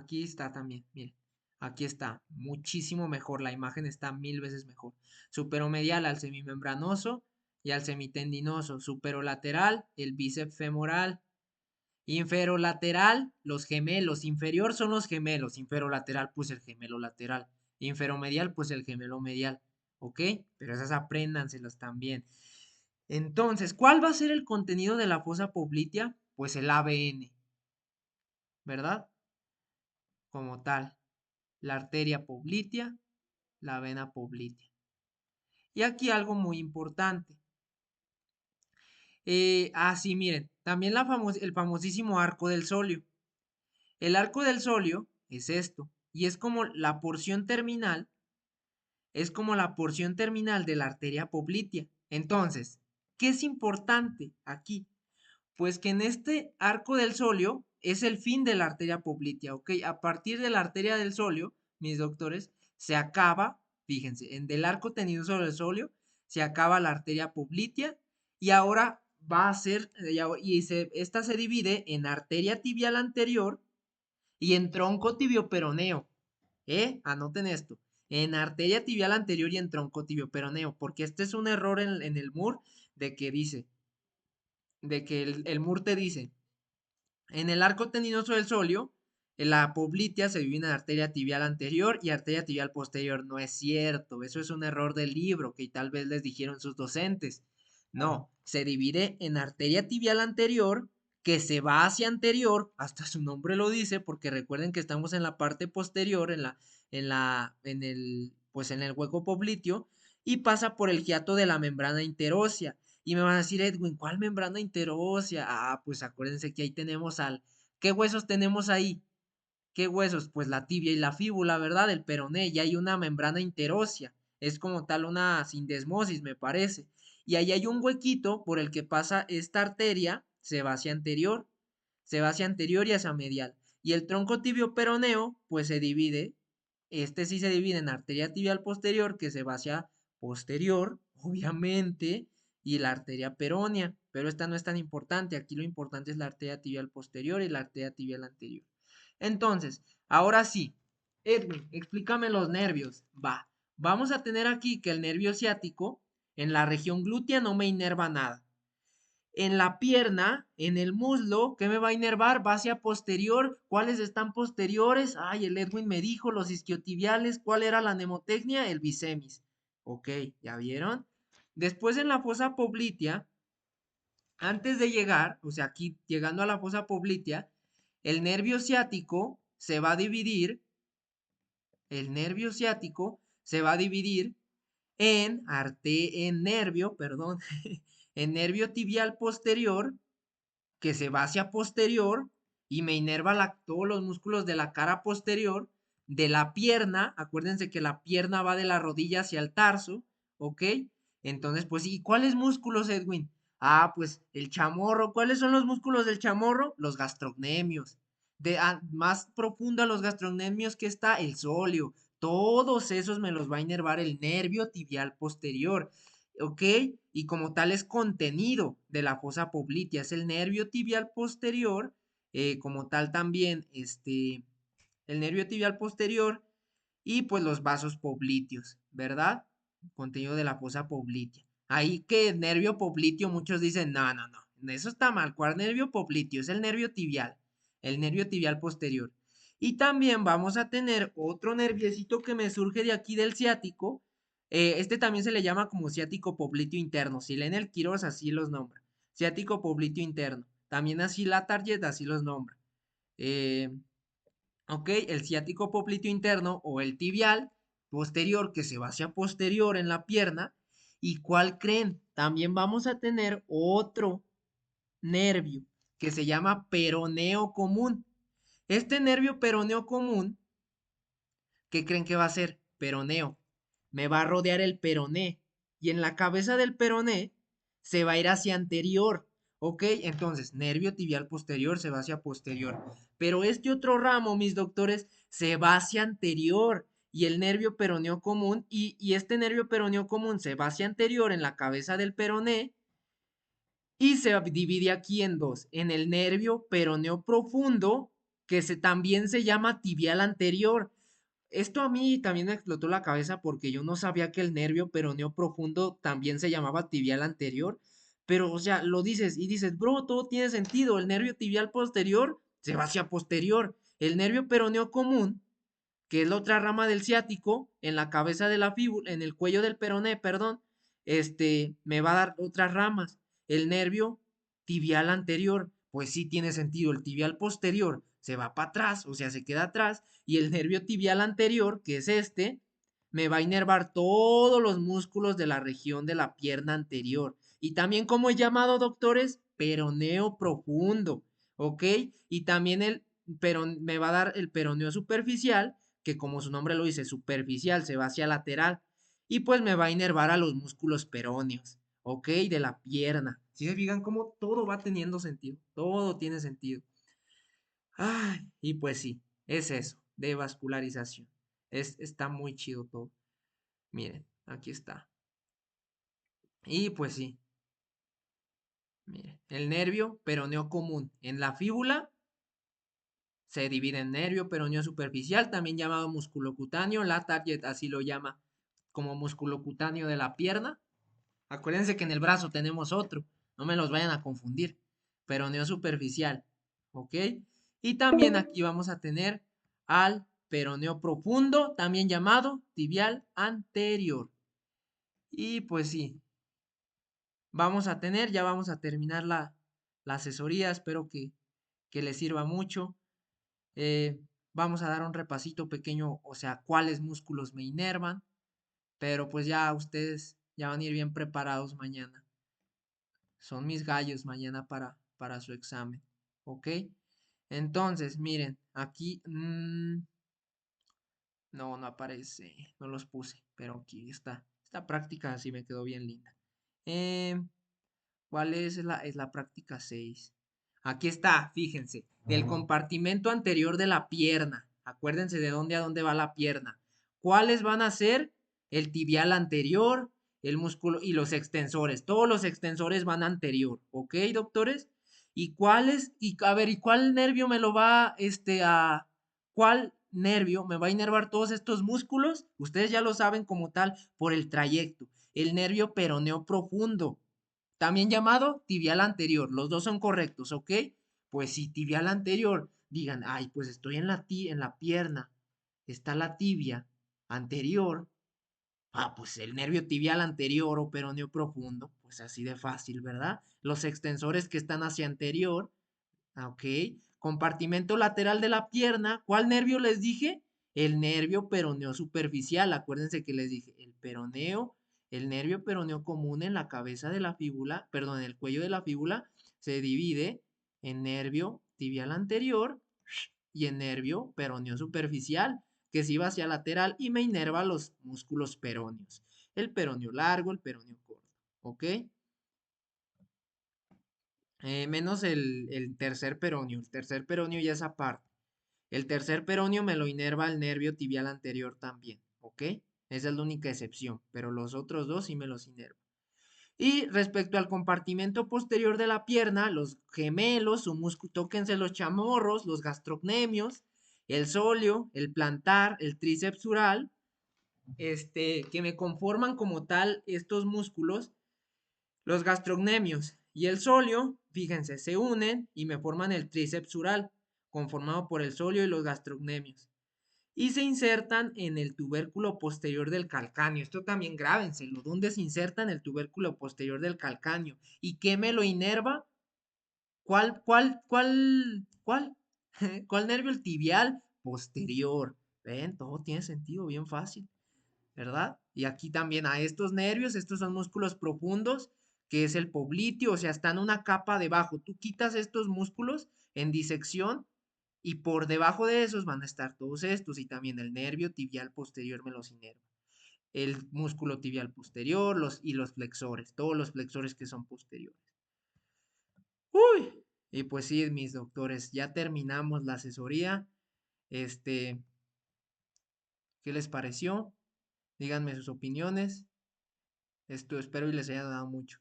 está también, miren. Aquí está, muchísimo mejor, la imagen está 1000 veces mejor. Superomedial al semimembranoso y al semitendinoso. Superolateral, el bíceps femoral. Inferolateral, los gemelos. Inferior son los gemelos. Inferolateral, pues el gemelo lateral. Inferomedial, pues el gemelo medial. ¿Ok? Pero esas apréndanselas también. Entonces, ¿cuál va a ser el contenido de la fosa poplitea? Pues el ABN, ¿verdad? Como tal, la arteria poplitea, la vena poplitea. Y aquí algo muy importante. Sí, miren, también el famosísimo arco del sóleo. El arco del sóleo es esto, y es como la porción terminal, de la arteria poplitea. Entonces, ¿qué es importante aquí? Pues que en este arco del sóleo es el fin de la arteria poplitea, ¿ok? A partir de la arteria del sóleo, mis doctores, se acaba, fíjense, en del arco tenido sobre el sóleo, se acaba la arteria poplitea y ahora va a ser, esta se divide en arteria tibial anterior y en tronco tibio-peroneo, Anoten esto, en arteria tibial anterior y en tronco tibio-peroneo, porque este es un error en el MUR de que dice, el MUR te dice, en el arco tendinoso del sóleo, la poplitea se divide en arteria tibial anterior y arteria tibial posterior. No es cierto, eso es un error del libro que tal vez les dijeron sus docentes. No, se divide en arteria tibial anterior que se va hacia anterior, hasta su nombre lo dice, porque recuerden que estamos en la parte posterior, pues en el hueco popliteo, y pasa por el hiato de la membrana interósea. Y me van a decir, Edwin, ¿cuál membrana interósea? Pues acuérdense que ahí tenemos ¿qué huesos tenemos ahí? ¿Qué huesos? Pues la tibia y la fíbula, ¿verdad? El peroné, y hay una membrana interósea. Es como tal una sindesmosis, me parece. Y ahí hay un huequito por el que pasa esta arteria, se va hacia anterior y hacia medial. Y el tronco tibio peroneo, pues se divide, sí se divide en arteria tibial posterior, que se va hacia posterior, obviamente, y la arteria peronea, pero esta no es tan importante, aquí lo importante es la arteria tibial posterior y la arteria tibial anterior. Entonces, ahora sí, Edwin, explícame los nervios. Vamos a tener aquí que el nervio ciático en la región glútea no me inerva nada. En la pierna, en el muslo, ¿qué me va a inervar? Va hacia posterior. ¿Cuáles están posteriores? Ay, el Edwin me dijo, los isquiotibiales. ¿Cuál era la mnemotecnia? El bisemis. Ok, ¿ya vieron? Después en la fosa poplitea, antes de llegar, o sea, aquí llegando a la fosa poplitea, el nervio ciático se va a dividir, en nervio, perdón, en nervio tibial posterior que se va hacia posterior y me inerva todos los músculos de la cara posterior, de la pierna. Acuérdense que la pierna va de la rodilla hacia el tarso, ¿ok? Entonces, pues, ¿y cuáles músculos, Edwin? Ah, pues el chamorro. ¿Cuáles son los músculos del chamorro? Los gastrocnemios. Más profundo a los gastrocnemios que está el sóleo. Todos esos me los va a inervar el nervio tibial posterior. ¿Ok? Y como tal es contenido de la fosa poplitea, es el nervio tibial posterior, como tal también, el nervio tibial posterior y pues los vasos popliteos, ¿verdad? Contenido de la fosa poplitea. Ahí que nervio popliteo, muchos dicen, no, no, no, eso está mal. ¿Cuál nervio popliteo? Es el nervio tibial posterior. Y también vamos a tener otro nerviecito que me surge de aquí del ciático. Este también se le llama como ciático popliteo interno. Si leen el Quirós, así los nombra. Ciático popliteo interno. También así la Target, así los nombra. Ok, el ciático popliteo interno o el tibial posterior que se va hacia posterior en la pierna. ¿Y cuál creen? También vamos a tener otro nervio que se llama peroneo común. Este nervio peroneo común, ¿qué creen que va a ser? Peroneo. Me va a rodear el peroné y en la cabeza del peroné se va a ir hacia anterior. ¿Ok? Entonces, nervio tibial posterior se va hacia posterior. Pero este otro ramo, mis doctores, se va hacia anterior. Y el nervio peroneo común, y este nervio peroneo común se va hacia anterior en la cabeza del peroné y se divide aquí en dos. En el nervio peroneo profundo, que también se llama tibial anterior. Esto a mí también me explotó la cabeza porque yo no sabía que el nervio peroneo profundo también se llamaba tibial anterior. Pero, o sea, lo dices y dices, bro, todo tiene sentido. El nervio tibial posterior se va hacia posterior. El nervio peroneo común, que es la otra rama del ciático, en la cabeza de la fíbula, en el cuello del peroné, perdón, me va a dar otras ramas. El nervio tibial anterior, pues sí tiene sentido. El tibial posterior se va para atrás, o sea, se queda atrás, y el nervio tibial anterior, que es me va a inervar todos los músculos de la región de la pierna anterior. Y también, como he llamado, doctores, peroneo profundo, ¿ok? Y también me va a dar el peroneo superficial, que como su nombre lo dice, superficial, se va hacia lateral. Y pues me va a inervar a los músculos peróneos, ¿ok? De la pierna. Si se fijan cómo todo va teniendo sentido, todo tiene sentido. Ay, y pues sí, es eso, de vascularización. Está muy chido todo. Miren, aquí está. Y pues sí, miren, el nervio peroneo común en la fíbula se divide en nervio peroneo superficial, también llamado músculo cutáneo. La Target así lo llama como músculo cutáneo de la pierna. Acuérdense que en el brazo tenemos otro, no me los vayan a confundir. Peroneo superficial, ¿ok? Y también aquí vamos a tener al peroneo profundo, también llamado tibial anterior. Y pues sí, ya vamos a terminar la asesoría, espero que les sirva mucho. Vamos a dar un repasito pequeño, o sea, cuáles músculos me inervan, pero pues ya ustedes ya van a ir bien preparados mañana. Son mis gallos mañana para su examen, ¿ok? Entonces, miren, aquí, no aparece, no los puse, pero aquí está. Esta práctica sí me quedó bien linda. ¿Cuál es la práctica 6? Aquí está, fíjense, del compartimento anterior de la pierna. Acuérdense de dónde a dónde va la pierna. ¿Cuáles van a ser? El tibial anterior, el músculo y los extensores. Todos los extensores van anterior, ¿ok, doctores? ¿Y cuáles? Y a ver, ¿y cuál nervio me lo va, cuál nervio me va a inervar todos estos músculos? Ustedes ya lo saben como tal por el trayecto. El nervio peroneo profundo, también llamado tibial anterior. Los dos son correctos, ¿ok? Pues si tibial anterior, digan, ay, pues estoy en la pierna, está la tibia anterior. Ah, pues el nervio tibial anterior o peroneo profundo, pues así de fácil, ¿verdad? Los extensores que están hacia anterior, ¿ok? Compartimento lateral de la pierna, ¿cuál nervio les dije? El nervio peroneo superficial, acuérdense que les dije, el nervio peroneo común en la cabeza de la fíbula, perdón, en el cuello de la fíbula, se divide en nervio tibial anterior y en nervio peroneo superficial, que se iba hacia lateral y me inerva los músculos peroneos. El peroneo largo, el peroneo corto, ¿ok? Menos el tercer peroneo. El tercer peroneo ya es aparte. El tercer peroneo me lo inerva el nervio tibial anterior también, ¿ok? Esa es la única excepción, pero los otros dos sí me los inerva. Y respecto al compartimento posterior de la pierna, los gemelos, tóquense los chamorros, los gastrocnemios, el sóleo, el plantar, el tríceps sural, que me conforman como tal estos músculos, los gastrocnemios y el sóleo, fíjense, se unen y me forman el tríceps sural, conformado por el sóleo y los gastrocnemios. Y se insertan en el tubérculo posterior del calcáneo. Esto también grábenselo. ¿Dónde se inserta en el tubérculo posterior del calcáneo? ¿Y qué me lo inerva? ¿Cuál ¿Cuál nervio? El tibial posterior. ¿Ven? Todo tiene sentido, bien fácil, ¿verdad? Y aquí también a estos nervios, estos son músculos profundos, que es el popliteo, o sea, están una capa debajo. Tú quitas estos músculos en disección y por debajo de esos van a estar todos estos y también el nervio tibial posterior me los inerva. El músculo tibial posterior y los flexores, todos los flexores que son posteriores. Uy, y pues sí, mis doctores, ya terminamos la asesoría. ¿Qué les pareció? Díganme sus opiniones. Esto espero y les haya dado mucho.